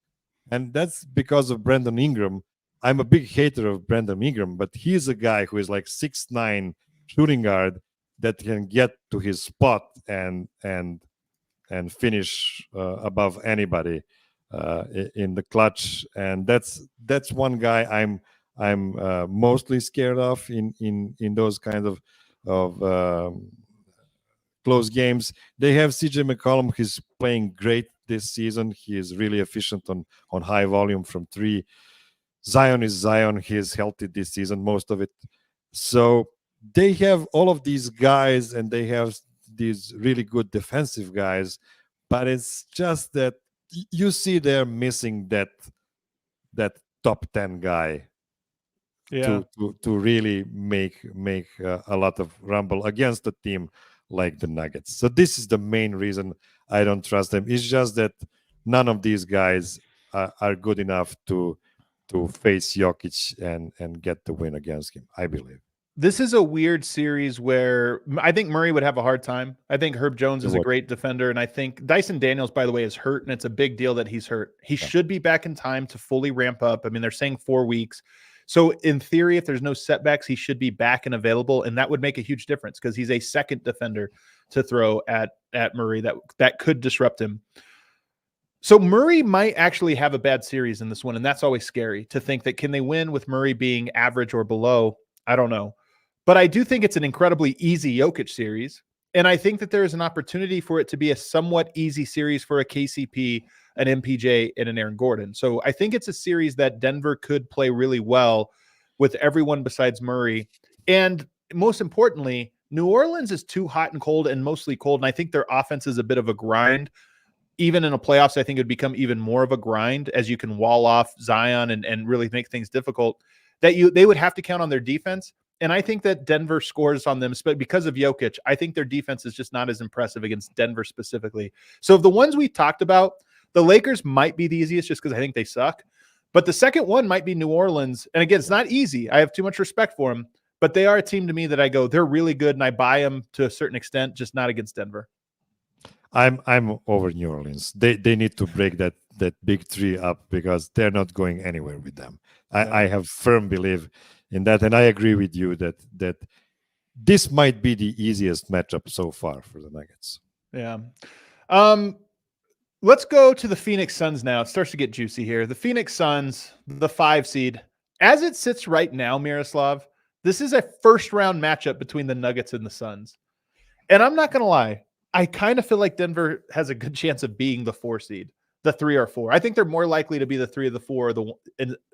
S2: And that's because of Brandon Ingram. I'm a big hater of Brandon Ingram, but he's a guy who is like 6'9" shooting guard that can get to his spot and finish above anybody in the clutch, and that's one guy I'm mostly scared of in those kind of close games. They have CJ McCollum. He's playing great this season. He is really efficient on high volume from three. Zion is Zion. He is healthy this season, most of it. So they have all of these guys and they have these really good defensive guys, but it's just that you see they're missing that top 10 guy to really make a lot of rumble against a team like the Nuggets. So this is the main reason I don't trust them. It's just that none of these guys are good enough to face Jokic and get the win against him, I believe.
S1: This is a weird series where I think Murray would have a hard time. I think Herb Jones is a great defender, and I think Dyson Daniels, by the way, is hurt, and it's a big deal that he's hurt. He should be back in time to fully ramp up. I mean, they're saying 4 weeks. So in theory, if there's no setbacks, he should be back and available, and that would make a huge difference because he's a second defender to throw at Murray that could disrupt him. So Murray might actually have a bad series in this one, and that's always scary to think that can they win with Murray being average or below? I don't know. But I do think it's an incredibly easy Jokic series. And I think that there is an opportunity for it to be a somewhat easy series for a KCP, an MPJ, and an Aaron Gordon. So I think it's a series that Denver could play really well with everyone besides Murray. And most importantly, New Orleans is too hot and cold and mostly cold. And I think their offense is a bit of a grind. even in a playoffs, I think it would become even more of a grind as you can wall off Zion and really make things difficult, that they would have to count on their defense. And I think that Denver scores on them, but because of Jokic, I think their defense is just not as impressive against Denver specifically. So of the ones we talked about, the Lakers might be the easiest just because I think they suck. But the second one might be New Orleans. And again, it's not easy. I have too much respect for them, but they are a team to me that I go, they're really good, and I buy them to a certain extent, just not against Denver.
S2: I'm over New Orleans. They need to break that big three up because they're not going anywhere with them. I have firm belief in that, and I agree with you that this might be the easiest matchup so far for the Nuggets.
S1: Yeah. Let's go to the Phoenix Suns now. It starts to get juicy here. The Phoenix Suns, the 5 seed. As it sits right now, Miroslav, this is a first-round matchup between the Nuggets and the Suns. And I'm not going to lie, I kind of feel like Denver has a good chance of being the 4 seed, the 3 or 4. I think they're more likely to be the 3 or the 4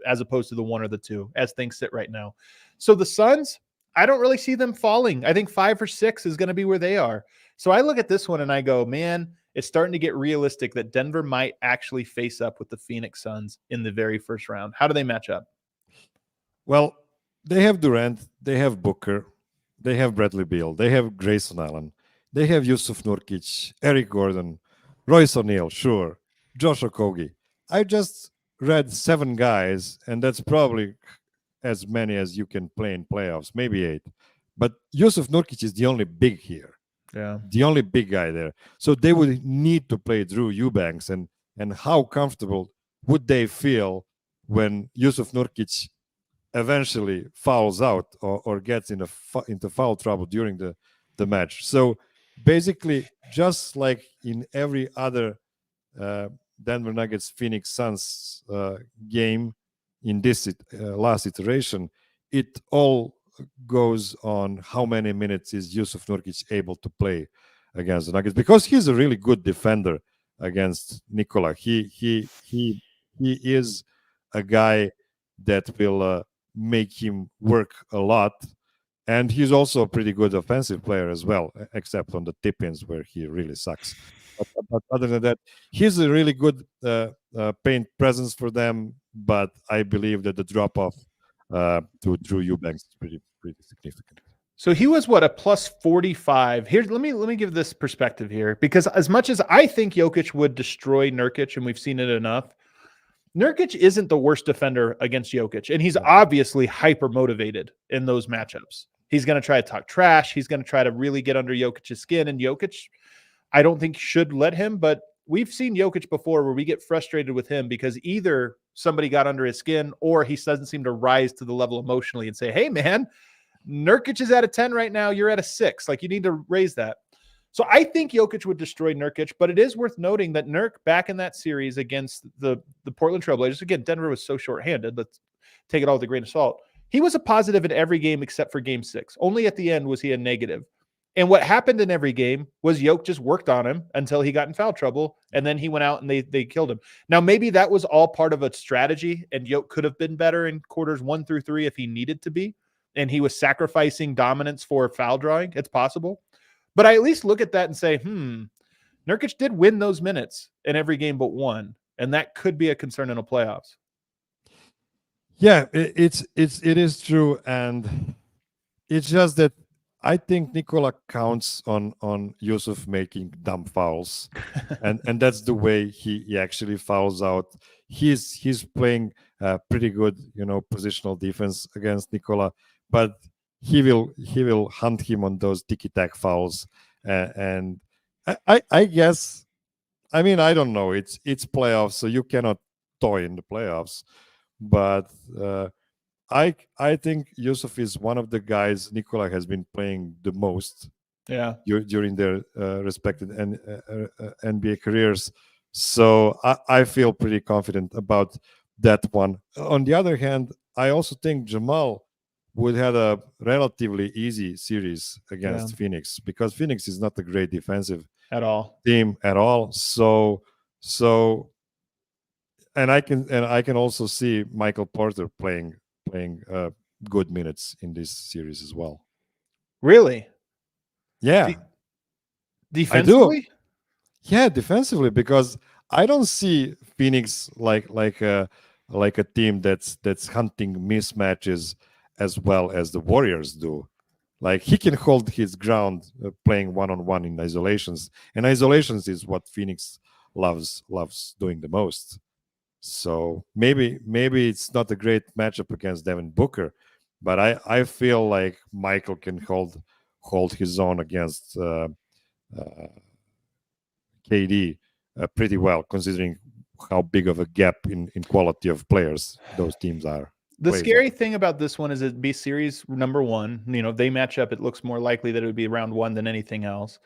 S1: as opposed to the 1 or the 2 as things sit right now. So the Suns, I don't really see them falling. I think 5 or 6 is going to be where they are. So I look at this one and I go, man, it's starting to get realistic that Denver might actually face up with the Phoenix Suns in the very first round. How do they match up?
S2: Well, they have Durant, they have Booker, they have Bradley Beal, they have Grayson Allen, they have Yusuf Nurkic, Eric Gordon, Royce O'Neal, sure, Josh Okogie. I just read 7 guys, and that's probably as many as you can play in playoffs, maybe 8. But Yusuf Nurkic is the only big here.
S1: Yeah.
S2: The only big guy there. So they would need to play Drew Eubanks, and how comfortable would they feel when Yusuf Nurkic eventually fouls out or gets into foul trouble during the match. So basically, just like in every other Denver Nuggets Phoenix Suns game in this last iteration, it all goes on how many minutes is Yusuf Nurkic able to play against the Nuggets, because he's a really good defender against Nikola. He is a guy that will make him work a lot, and he's also a pretty good offensive player as well, except on the tip-ins where he really sucks. But other than that, he's a really good paint presence for them. But I believe that the drop-off to Drew Eubanks is pretty significant.
S1: So he was what, a plus 45. Here, let me give this perspective here, because as much as I think Jokic would destroy Nurkic, and we've seen it enough, Nurkic isn't the worst defender against Jokic, and he's obviously hyper motivated in those matchups. He's going to try to talk trash. He's going to try to really get under Jokic's skin, and Jokic, I don't think should let him, but we've seen Jokic before where we get frustrated with him because either somebody got under his skin or he doesn't seem to rise to the level emotionally and say, hey, man, Nurkic is at a 10 right now. You're at a 6. Like, you need to raise that. So I think Jokic would destroy Nurkic, but it is worth noting that Nurk back in that series against the Portland Trailblazers, again, Denver was so shorthanded. Let's take it all with a grain of salt. He was a positive in every game except for game 6. Only at the end was he a negative. And what happened in every game was Jokic just worked on him until he got in foul trouble, and then he went out and they killed him. Now, maybe that was all part of a strategy, and Jokic could have been better in quarters 1 through 3 if he needed to be, and he was sacrificing dominance for foul drawing. It's possible. But I at least look at that and say, Nurkic did win those minutes in every game but one, and that could be a concern in the playoffs.
S2: Yeah, it is true, and it's just that I think Nikola counts on Yusuf making dumb fouls, and that's the way he actually fouls out. He's playing pretty good, positional defense against Nikola, but he will hunt him on those ticky-tack fouls, and I guess, I mean, I don't know. It's playoffs, so you cannot toy in the playoffs, but. I think Yusuf is one of the guys Nikola has been playing the most during their respected NBA careers. So I feel pretty confident about that one. On the other hand, I also think Jamal would have a relatively easy series against Phoenix, because Phoenix is not a great defensive team at all. So and I can also see Michael Porter playing good minutes in this series as well.
S1: Really?
S2: Yeah.
S1: Defensively?
S2: Yeah, defensively, because I don't see Phoenix like a team that's hunting mismatches as well as the Warriors do. Like he can hold his ground playing one on one in isolations, and isolations is what Phoenix loves doing the most. So maybe it's not a great matchup against Devin Booker, but I feel like Michael can hold his own against uh, KD pretty well, considering how big of a gap in quality of players those teams are.
S1: The
S2: Plays
S1: scary
S2: are.
S1: thing about this one is it'd be series number one. They match up. It looks more likely that it would be round one than anything else.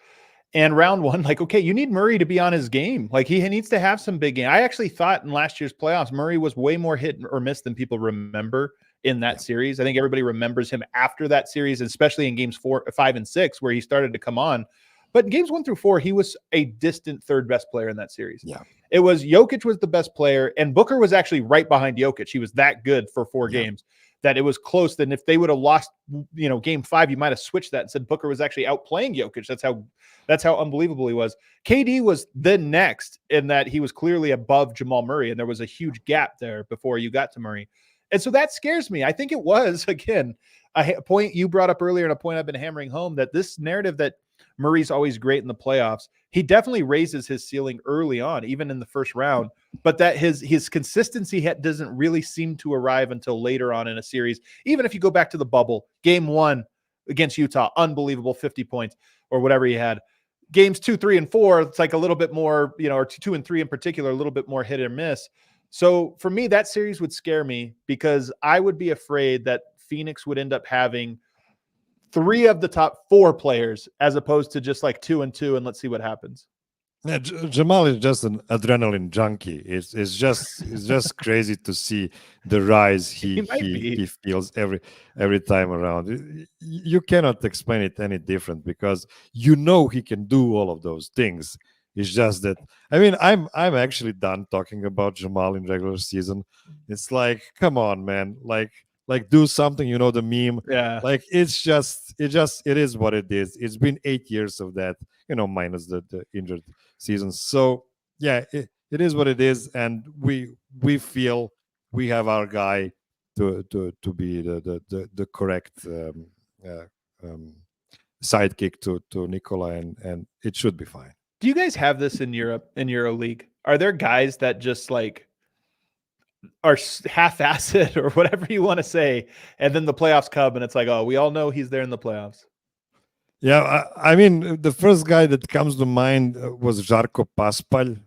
S1: And round one, like, okay, you need Murray to be on his game. Like he needs to have some big game. I actually thought in last year's playoffs, Murray was way more hit or miss than people remember in that series. I think everybody remembers him after that series, especially in games 4, 5, and 6, where he started to come on. But in games 1 through 4, he was a distant third best player in that series.
S2: Yeah.
S1: It was Jokic was the best player, and Booker was actually right behind Jokic. He was that good for 4 games that it was close. Then if they would have lost, game 5, you might have switched that and said Booker was actually outplaying Jokic. That's how unbelievable he was. KD was then next in that he was clearly above Jamal Murray, and there was a huge gap there before you got to Murray. And so that scares me. I think it was, again, a point you brought up earlier and a point I've been hammering home, that this narrative that Murray's always great in the playoffs, he definitely raises his ceiling early on, even in the first round, but that his consistency doesn't really seem to arrive until later on in a series. Even if you go back to the bubble, game 1 against Utah, unbelievable 50 points or whatever he had. Games 2, 3, and 4, it's like a little bit more, or 2 and 3 in particular, a little bit more hit or miss. So for me, that series would scare me because I would be afraid that Phoenix would end up having 3 of the top 4 players as opposed to just like 2 and 2, and let's see what happens.
S2: Yeah, Jamal is just an adrenaline junkie. It's just crazy to see the rise he feels every time around. You cannot explain it any different because he can do all of those things. It's just that I'm actually done talking about Jamal in regular season. It's like, come on, man, like do something. The meme.
S1: Yeah.
S2: Like it is what it is. It's been 8 years of that. Minus the injured seasons. So yeah, it is what it is, and we feel we have our guy to be the correct sidekick to Nikola, and it should be fine.
S1: Do you guys have this in Europe, in EuroLeague? Are there guys that just like are half-assed or whatever you want to say, and then the playoffs come and it's like, oh, we all know he's there in the playoffs?
S2: Yeah, the first guy that comes to mind was Žarko Paspalj.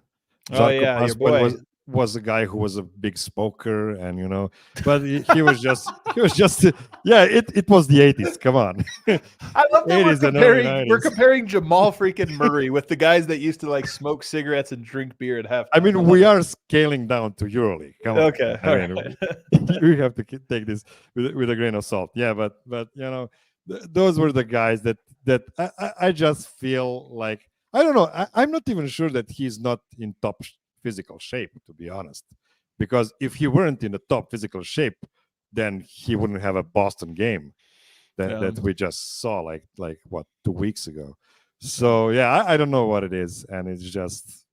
S1: Your boy
S2: was a guy who was a big smoker, and but he was just it was the 80s. Come on.
S1: I love that we're comparing Jamal freaking Murray with the guys that used to like smoke cigarettes and drink beer at halftime.
S2: We are scaling down to EuroLeague. Come on.
S1: Okay.
S2: We have to take this with a grain of salt. Yeah, but those were the guys that I just feel like, I don't know. I'm not even sure that he's not in top physical shape, to be honest. Because if he weren't in the top physical shape, then he wouldn't have a Boston game that we just saw like what, 2 weeks ago. So yeah, I don't know what it is, and it's just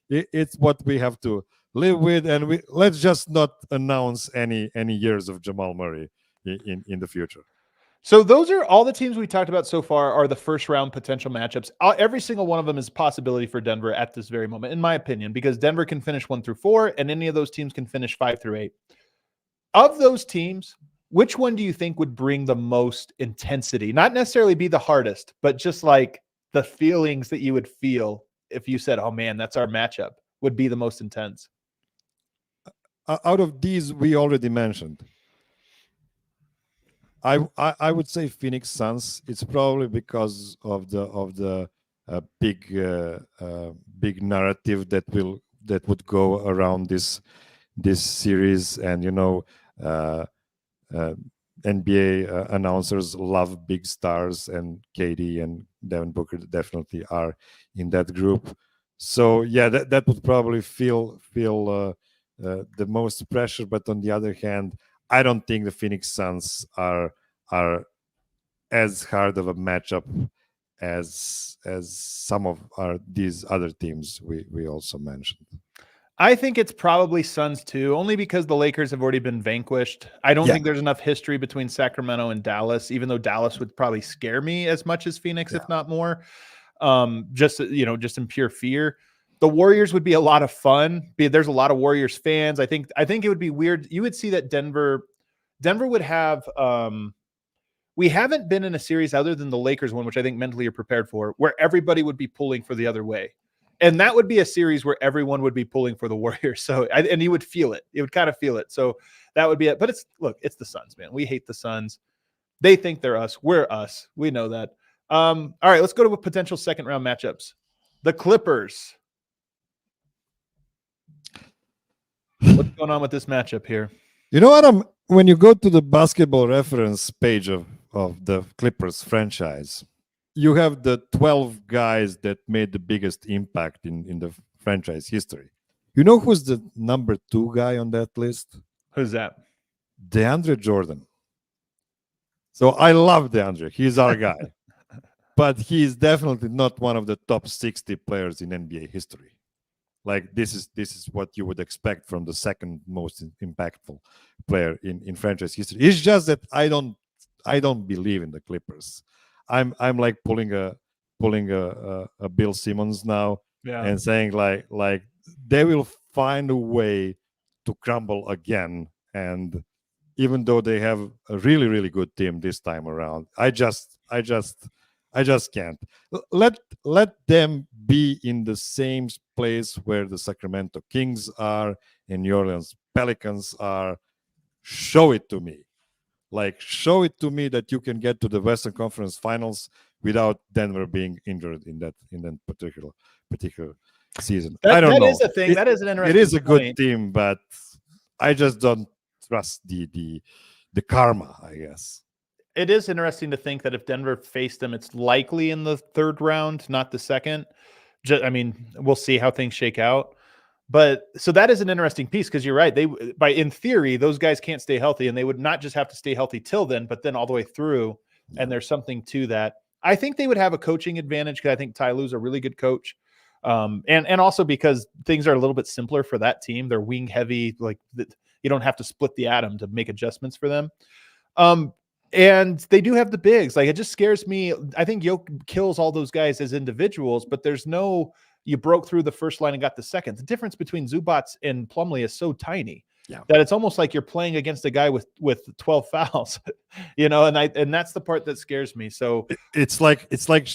S2: it's what we have to live with, and let's just not announce any years of Jamal Murray in the future.
S1: So those are all the teams we talked about so far are the first round potential matchups. Every single one of them is a possibility for Denver at this very moment, in my opinion, because Denver can finish 1 through 4, and any of those teams can finish 5 through 8. Of those teams, which one do you think would bring the most intensity? Not necessarily be the hardest, but just like the feelings that you would feel if you said, oh man, that's our matchup, would be the most intense?
S2: Out of these we already mentioned, I would say Phoenix Suns. It's probably because of the big narrative that would go around this series, and NBA announcers love big stars, and KD and Devin Booker definitely are in that group. So yeah, that would probably feel the most pressure. But on the other hand, I don't think the Phoenix Suns are as hard of a matchup as some of these other teams we also mentioned.
S1: I think it's probably Suns too, only because the Lakers have already been vanquished. I don't think there's enough history between Sacramento and Dallas, even though Dallas would probably scare me as much as Phoenix, if not more. Just in pure fear. The Warriors would be a lot of fun. There's a lot of Warriors fans. I think it would be weird. You would see that Denver would have. We haven't been in a series other than the Lakers one, which I think mentally are prepared for, where everybody would be pulling for the other way. And that would be a series where everyone would be pulling for the Warriors. So, and you would feel it. You would kind of feel it. So that would be it. But it's the Suns, man. We hate the Suns. They think they're us. We're us. We know that. All right, let's go to potential second round matchups. The Clippers. What's going on with this matchup here?
S2: You know what? When you go to the basketball reference page of the Clippers franchise, you have the 12 guys that made the biggest impact in the franchise history. You know who's the number 2 guy on that list?
S1: Who's that?
S2: DeAndre Jordan. So I love DeAndre. He's our guy. But he's definitely not one of the top 60 players in NBA history. Like this is what you would expect from the second most impactful player in franchise history. It's just that I don't believe in the Clippers. I'm like pulling a Bill Simmons now and saying like they will find a way to crumble again. And even though they have a really, really good team this time around, I just can't. Let them be in the same place where the Sacramento Kings are and New Orleans Pelicans are. Show it to me. Like, show it to me that you can get to the Western Conference Finals without Denver being injured in that particular season. I don't know.
S1: That is a thing. That is an interesting.
S2: It is a
S1: point.
S2: good team, but I just don't trust the karma, I guess.
S1: It is interesting to think that if Denver faced them, it's likely in the third round, not the second. We'll see how things shake out. But so that is an interesting piece because you're right. In theory, those guys can't stay healthy, and they would not just have to stay healthy till then, but then all the way through. Yeah. And there's something to that. I think they would have a coaching advantage because I think Ty Lue's a really good coach, and also because things are a little bit simpler for that team. They're wing heavy, you don't have to split the atom to make adjustments for them. And they do have the bigs. Like, it just scares me. I think Jokic kills all those guys as individuals, but there's no. You broke through the first line and got the second. The difference between Zubac and Plumlee is so tiny that it's almost like you're playing against a guy with 12 fouls, and that's the part that scares me. So
S2: it's like it's like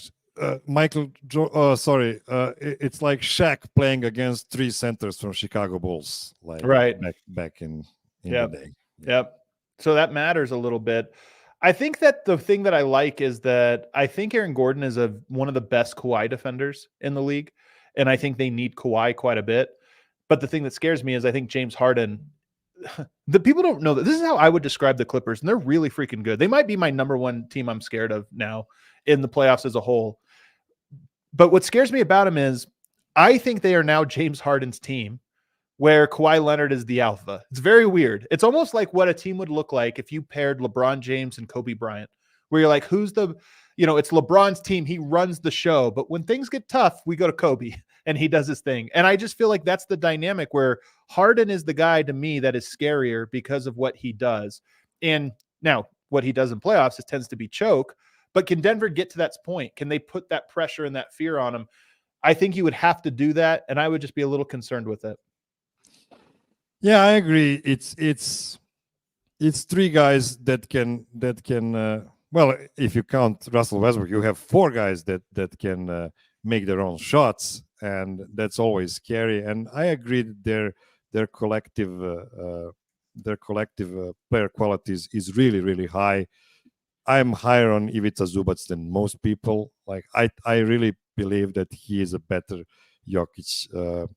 S2: Shaq playing against 3 centers from Chicago Bulls, back in the day.
S1: Yep. So that matters a little bit. I think that the thing that I like is that I think Aaron Gordon is one of the best Kawhi defenders in the league. And I think they need Kawhi quite a bit. But the thing that scares me is I think James Harden, the people don't know that. This is how I would describe the Clippers, and they're really freaking good. They might be my number 1 team I'm scared of now in the playoffs as a whole. But what scares me about them is I think they are now James Harden's team, where Kawhi Leonard is the alpha. It's very weird. It's almost like what a team would look like if you paired LeBron James and Kobe Bryant, where you're like, who's the... it's LeBron's team. He runs the show. But when things get tough, we go to Kobe and he does his thing. And I just feel like that's the dynamic where Harden is the guy to me that is scarier because of what he does. And now what he does in playoffs tends to be choke. But can Denver get to that point? Can they put that pressure and that fear on him? I think you would have to do that. And I would just be a little concerned with it.
S2: Yeah, I agree. It's 3 guys that can well, if you count Russell Westbrook, you have 4 guys that can make their own shots, and that's always scary. And I agree that their collective player qualities is really, really high. I'm higher on Ivica Zubac than most people. Like I really believe that he is a better Jokic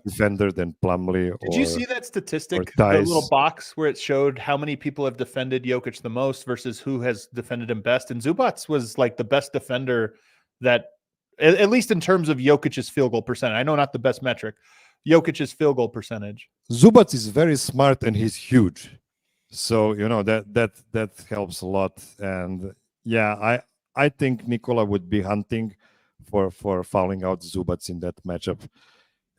S2: defender than Plumlee.
S1: Did you see that statistic, the little box where it showed how many people have defended Jokic the most versus who has defended him best? And Zubac was like the best defender that, at least in terms of Jokic's field goal percentage. I know not the best metric. Jokic's field goal percentage.
S2: Zubac is very smart and he's huge. So, that helps a lot. And yeah, I think Nikola would be hunting for fouling out Zubats in that matchup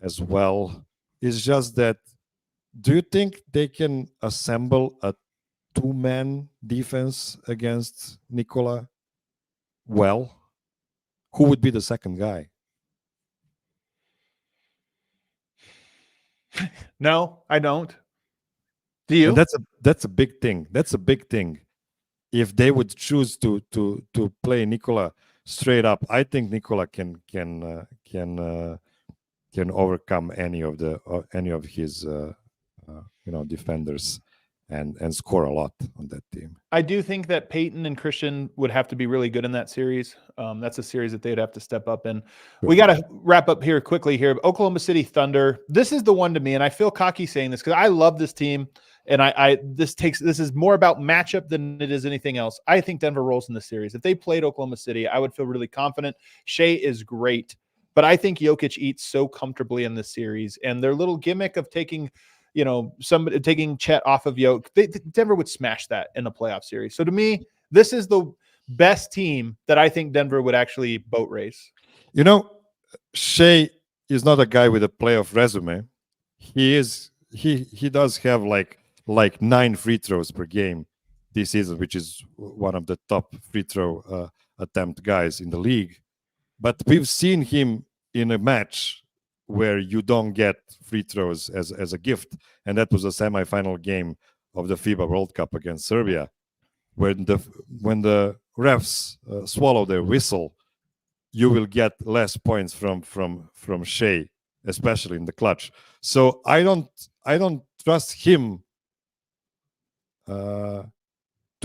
S2: as well. It's just that, do you think they can assemble a two-man defense against Nikola well? Who would be the second guy?
S1: No, I don't. Do you?
S2: And that's a big thing. That's a big thing. If they would choose to play Nikola straight up, I think Nikola can overcome any of his defenders and score a lot on that team.
S1: I do think that Peyton and Christian would have to be really good in that series. That's a series that they'd have to step up in. We got to wrap up here quickly here. Oklahoma City Thunder. This is the one to me, and I feel cocky saying this because I love this team, and this is more about matchup than it is anything else. I think Denver rolls in the series. If they played Oklahoma City, I would feel really confident. Shea is great, but I think Jokic eats so comfortably in this series, and their little gimmick of taking somebody taking Chet off of Yoke, Denver would smash that in a playoff series. So to me, this is the best team that I think Denver would actually boat race.
S2: Shea is not a guy with a playoff resume. He does have like 9 free throws per game this season, which is one of the top free throw attempt guys in the league. But we've seen him in a match where you don't get free throws as a gift, and that was a semifinal game of the FIBA World Cup against Serbia, when the refs swallow their whistle, you will get less points from Shea, especially in the clutch. So I don't trust him to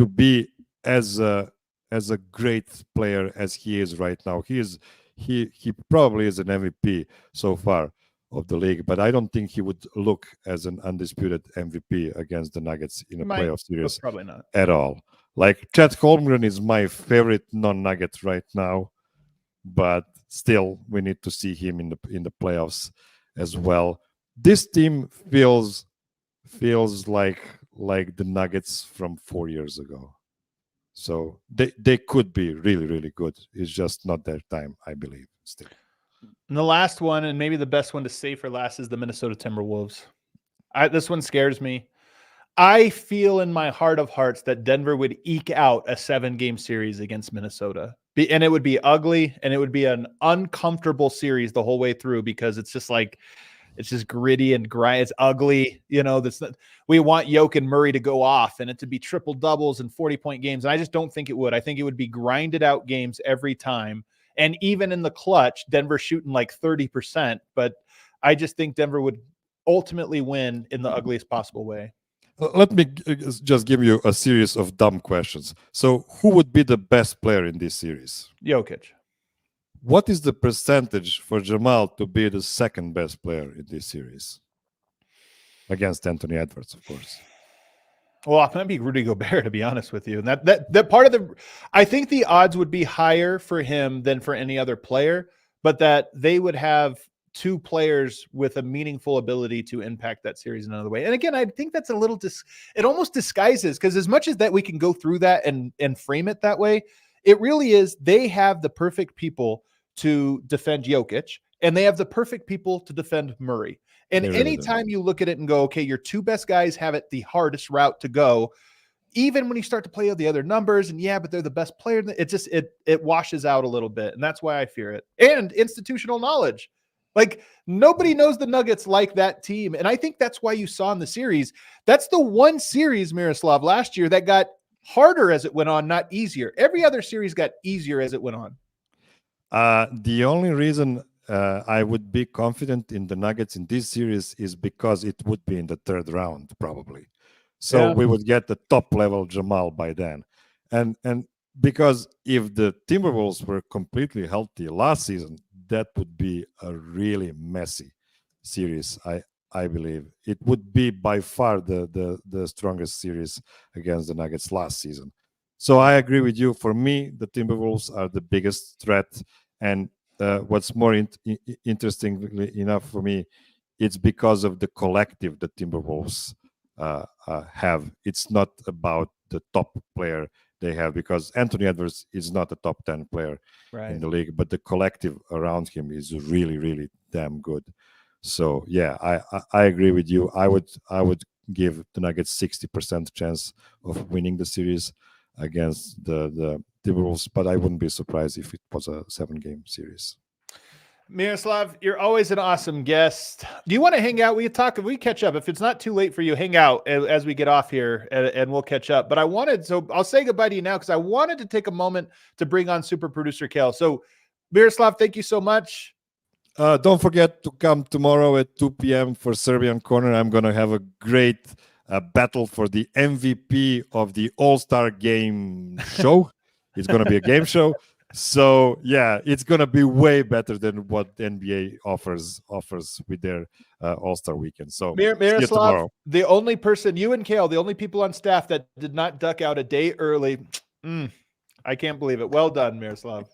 S2: be as a great player as he is right now. He probably is an MVP so far of the league, but I don't think he would look as an undisputed MVP against the Nuggets in a playoff series.
S1: Probably not
S2: at all. Like Chet Holmgren is my favorite non-Nugget right now, but still we need to see him in the playoffs as well. This team feels like the Nuggets from 4 years ago. So they could be really, really good. It's just not their time, I believe, still.
S1: And the last one, and maybe the best one to save for last, is the Minnesota Timberwolves. This one scares me. I feel in my heart of hearts that Denver would eke out a 7-game series against Minnesota. And it would be ugly, and it would be an uncomfortable series the whole way through, because it's just gritty and grind. It's ugly. We want Jokic and Murray to go off and it to be triple doubles and 40-point games. And I just don't think it would. I think it would be grinded out games every time. And even in the clutch, Denver shooting like 30%. But I just think Denver would ultimately win in the ugliest possible way.
S2: Let me just give you a series of dumb questions. So who would be the best player in this series?
S1: Jokic.
S2: What is the percentage for Jamal to be the second best player in this series? Against Anthony Edwards, of course.
S1: Well, it might be Rudy Gobert, to be honest with you. And that part of I think the odds would be higher for him than for any other player, but that they would have 2 players with a meaningful ability to impact that series in another way. And again, I think that's a little it almost disguises, because as much as that we can go through that and frame it that way, it really is they have the perfect people to defend Jokic, and they have the perfect people to defend Murray. And anytime you look at it and go, okay, your 2 best guys have it the hardest route to go, even when you start to play out the other numbers, and but they're the best player, it washes out a little bit. And that's why I fear it. And institutional knowledge. Like, nobody knows the Nuggets like that team. And I think that's why you saw in the series, that's the one series, Miroslav, last year that got harder as it went on, not easier. Every other series got easier as it went on.
S2: The only reason I would be confident in the Nuggets in this series is because it would be in the 3rd round, probably. So we would get the top level Jamal by then. And because if the Timberwolves were completely healthy last season, that would be a really messy series. I believe it would be by far the strongest series against the Nuggets last season. So I agree with you. For me, the Timberwolves are the biggest threat. And what's more interestingly enough for me, it's because of the collective the Timberwolves have. It's not about the top player they have, because Anthony Edwards is not a top 10 player in the league, but the collective around him is really, really damn good. So yeah, I agree with you. I would give the Nuggets 60% chance of winning the series against the Timberwolves, but I wouldn't be surprised if it was a 7-game series.
S1: Miroslav, you're always an awesome guest. Do you want to hang out? We catch up. If it's not too late for you, hang out as we get off here and we'll catch up. But I'll say goodbye to you now because I wanted to take a moment to bring on super producer Kale. So Miroslav, thank you so much.
S2: Don't forget to come tomorrow at 2 p.m. for Serbian Corner. I'm going to have a great battle for the MVP of the All-Star Game show. It's going to be a game show. So yeah, it's gonna be way better than what the NBA offers with their All-Star weekend. So
S1: Miroslav, the only person, you and Kale, the only people on staff that did not duck out a day early. I can't believe it. Well done, Miroslav.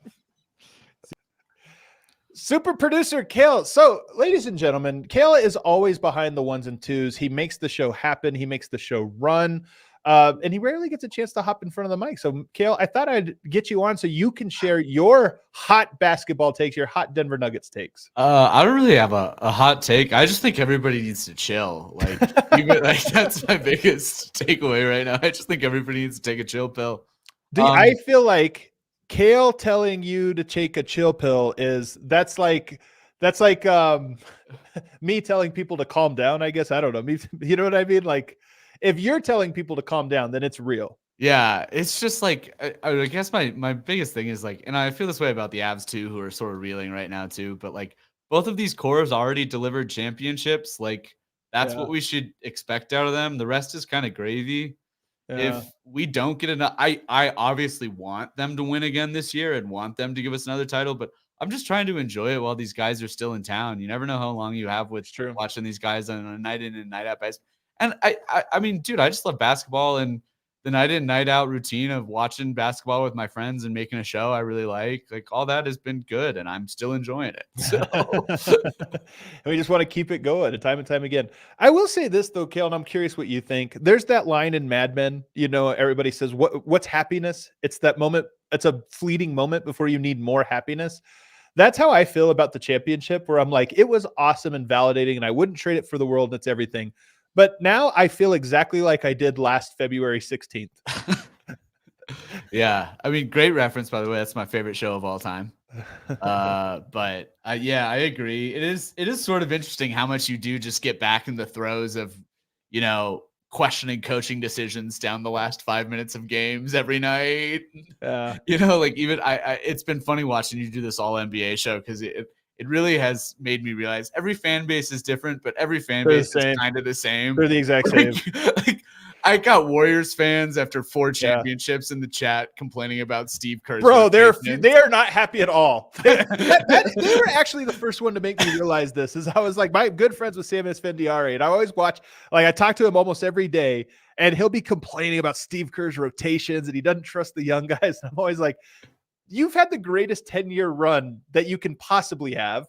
S1: Super producer Kale. So, ladies and gentlemen, Kale is always behind the ones and twos. He makes the show happen. He makes the show run. And he rarely gets a chance to hop in front of the mic. So, Kale, I thought I'd get you on so you can share your hot basketball takes, your hot Denver Nuggets takes.
S3: I don't really have a hot take. I just think everybody needs to chill. Like, that's my biggest takeaway right now. I just think everybody needs to take a chill pill.
S1: I feel like Kale telling you to take a chill pill that's like me telling people to calm down, I guess. I don't know. You know what I mean? Like, if you're telling people to calm down, then it's real.
S3: Yeah, it's just like, I guess my biggest thing is like, and I feel this way about the Avs too, who are sort of reeling right now too, but like both of these cores already delivered championships. Like that's what we should expect out of them. The rest is kind of gravy. Yeah. If we don't get enough, I obviously want them to win again this year and want them to give us another title, but I'm just trying to enjoy it while these guys are still in town. You never know how long you have with watching these guys on a night in and night out basis. And I mean, dude, I just love basketball, and the night in, night out routine of watching basketball with my friends and making a show I really like all that has been good, and I'm still enjoying it. So
S1: and we just want to keep it going time and time again. I will say this though, Kale, and I'm curious what you think. There's that line in Mad Men, everybody says, what's happiness? It's that moment. It's a fleeting moment before you need more happiness. That's how I feel about the championship, where I'm like, it was awesome and validating, and I wouldn't trade it for the world. It's everything. But now I feel exactly like I did last February 16th.
S3: Yeah. I mean, great reference, by the way. That's my favorite show of all time. But yeah, I agree. It is sort of interesting how much you do just get back in the throes of, questioning coaching decisions down the last 5 minutes of games every night. Like even it's been funny watching you do this all NBA show, because it really has made me realize every fan base is different, but every fan base is kind of the same.
S1: They're the exact same.
S3: Like, I got Warriors fans after 4 championships in the chat complaining about Steve Kerr.
S1: Bro, they are not happy at all. They were actually the first one to make me realize this. I was like, my good friends with Sam Esfandiari, and I always watch, like I talk to him almost every day, and he'll be complaining about Steve Kerr's rotations, and he doesn't trust the young guys. And I'm always like, you've had the greatest 10-year run that you can possibly have,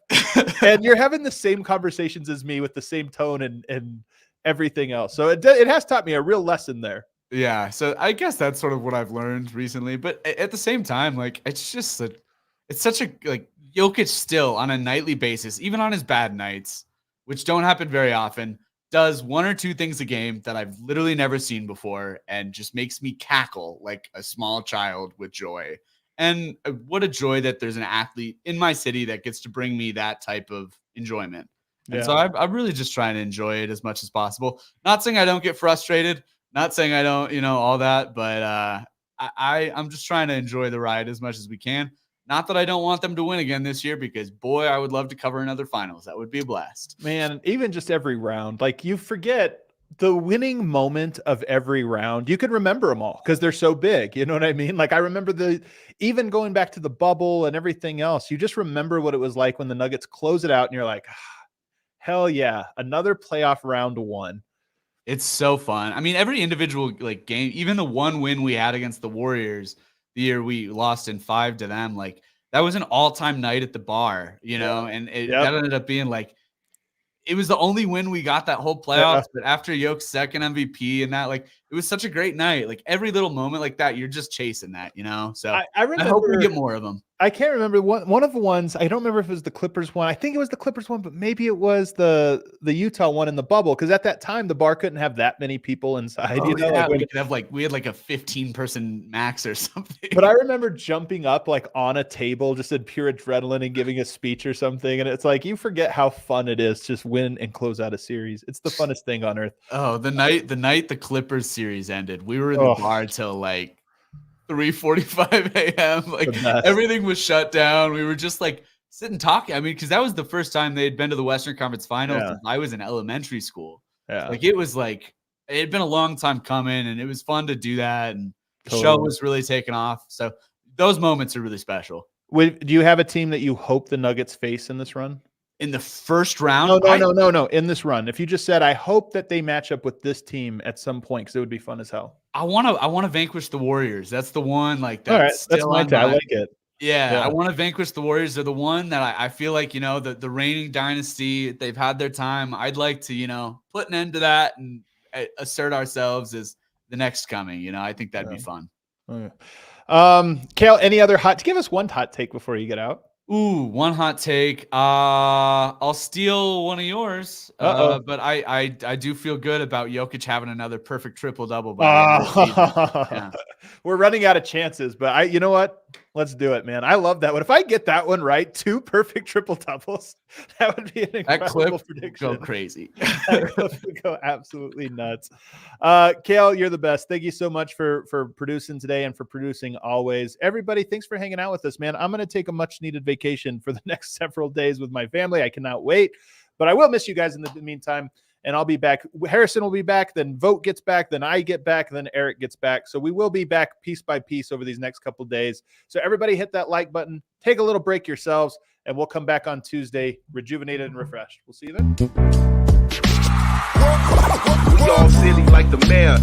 S1: and you're having the same conversations as me with the same tone and everything else. So it has taught me a real lesson there.
S3: Yeah. So I guess that's sort of what I've learned recently. But at the same time, like, it's just it's such a, like, Jokic still on a nightly basis, even on his bad nights, which don't happen very often, does 1 or 2 things a game that I've literally never seen before, and just makes me cackle like a small child with joy. And what a joy that there's an athlete in my city that gets to bring me that type of enjoyment. And so I'm really just trying to enjoy it as much as possible. Not saying I don't get frustrated, not saying I don't, all that, but I'm just trying to enjoy the ride as much as we can. Not that I don't want them to win again this year, because boy, I would love to cover another finals. That would be a blast.
S1: Man, even just every round, like, you forget the winning moment of every round. You can remember them all because they're so big. You know what I mean? Like, I remember even going back to the bubble and everything else, you just remember what it was like when the Nuggets close it out and you're like, hell yeah, another playoff round 1.
S3: It's so fun. I mean, every individual game, even the one win we had against the Warriors the year we lost in 5 to them, like, that was an all-time night at the bar, and that ended up being like, it was the only win we got that whole playoffs. But after Jokic's second MVP and that, like, it was such a great night. Like every little moment like that, you're just chasing that, you know. So
S1: I remember,
S3: I hope we get more of them.
S1: I can't remember one of the ones. I don't remember if it was the Clippers one. I think it was the Clippers one, but maybe it was the Utah one in the bubble, because at that time the bar couldn't have that many people inside.
S3: Oh,
S1: you know,
S3: yeah,
S1: like,
S3: we had like a 15-person max or something.
S1: But I remember jumping up like on a table just in pure adrenaline and giving a speech or something. And it's like you forget how fun it is to just win and close out a series. It's the funnest thing on earth.
S3: Oh, the night the Clippers series ended, we were in the bar till like 3:45 a.m. Like everything was shut down. We were just like sitting talking. I mean, because that was the first time they had been to the Western Conference Finals since I was in elementary school.
S1: Yeah,
S3: like it had been a long time coming, and it was fun to do that. And the show was really taking off. So those moments are really special.
S1: Do you have a team that you hope the Nuggets face in this run?
S3: In the first round?
S1: No. In this run, if you just said, I hope that they match up with this team at some point, because it would be fun as hell.
S3: I want to vanquish the Warriors. That's the one. Like that's
S1: all right. That's my time. I like it.
S3: Yeah, I want to vanquish the Warriors. They're the one that I feel like, you know, the reigning dynasty. They've had their time. I'd like to, you know, put an end to that and assert ourselves as the next coming. You know, I think that'd be fun.
S1: Kale, any other give us one hot take before you get out?
S3: Ooh, one hot take. I'll steal one of yours. But I do feel good about Jokic having another perfect triple-double by the end of the season.
S1: We're running out of chances, but you know what? Let's do it, man. I love that one. If I get that one right, 2 perfect triple-doubles, that would be an incredible prediction.
S3: Go crazy.
S1: That would go absolutely nuts. Kale, you're the best. Thank you so much for producing today and for producing always. Everybody, thanks for hanging out with us, man. I'm going to take a much-needed vacation for the next several days with my family. I cannot wait, but I will miss you guys in the meantime. And I'll be back. Harrison will be back. Then Vogt gets back. Then I get back. Then Eric gets back. So we will be back piece by piece over these next couple of days. So everybody hit that like button. Take a little break yourselves. And we'll come back on Tuesday, rejuvenated and refreshed. We'll see you then.
S4: We all silly like the mayor.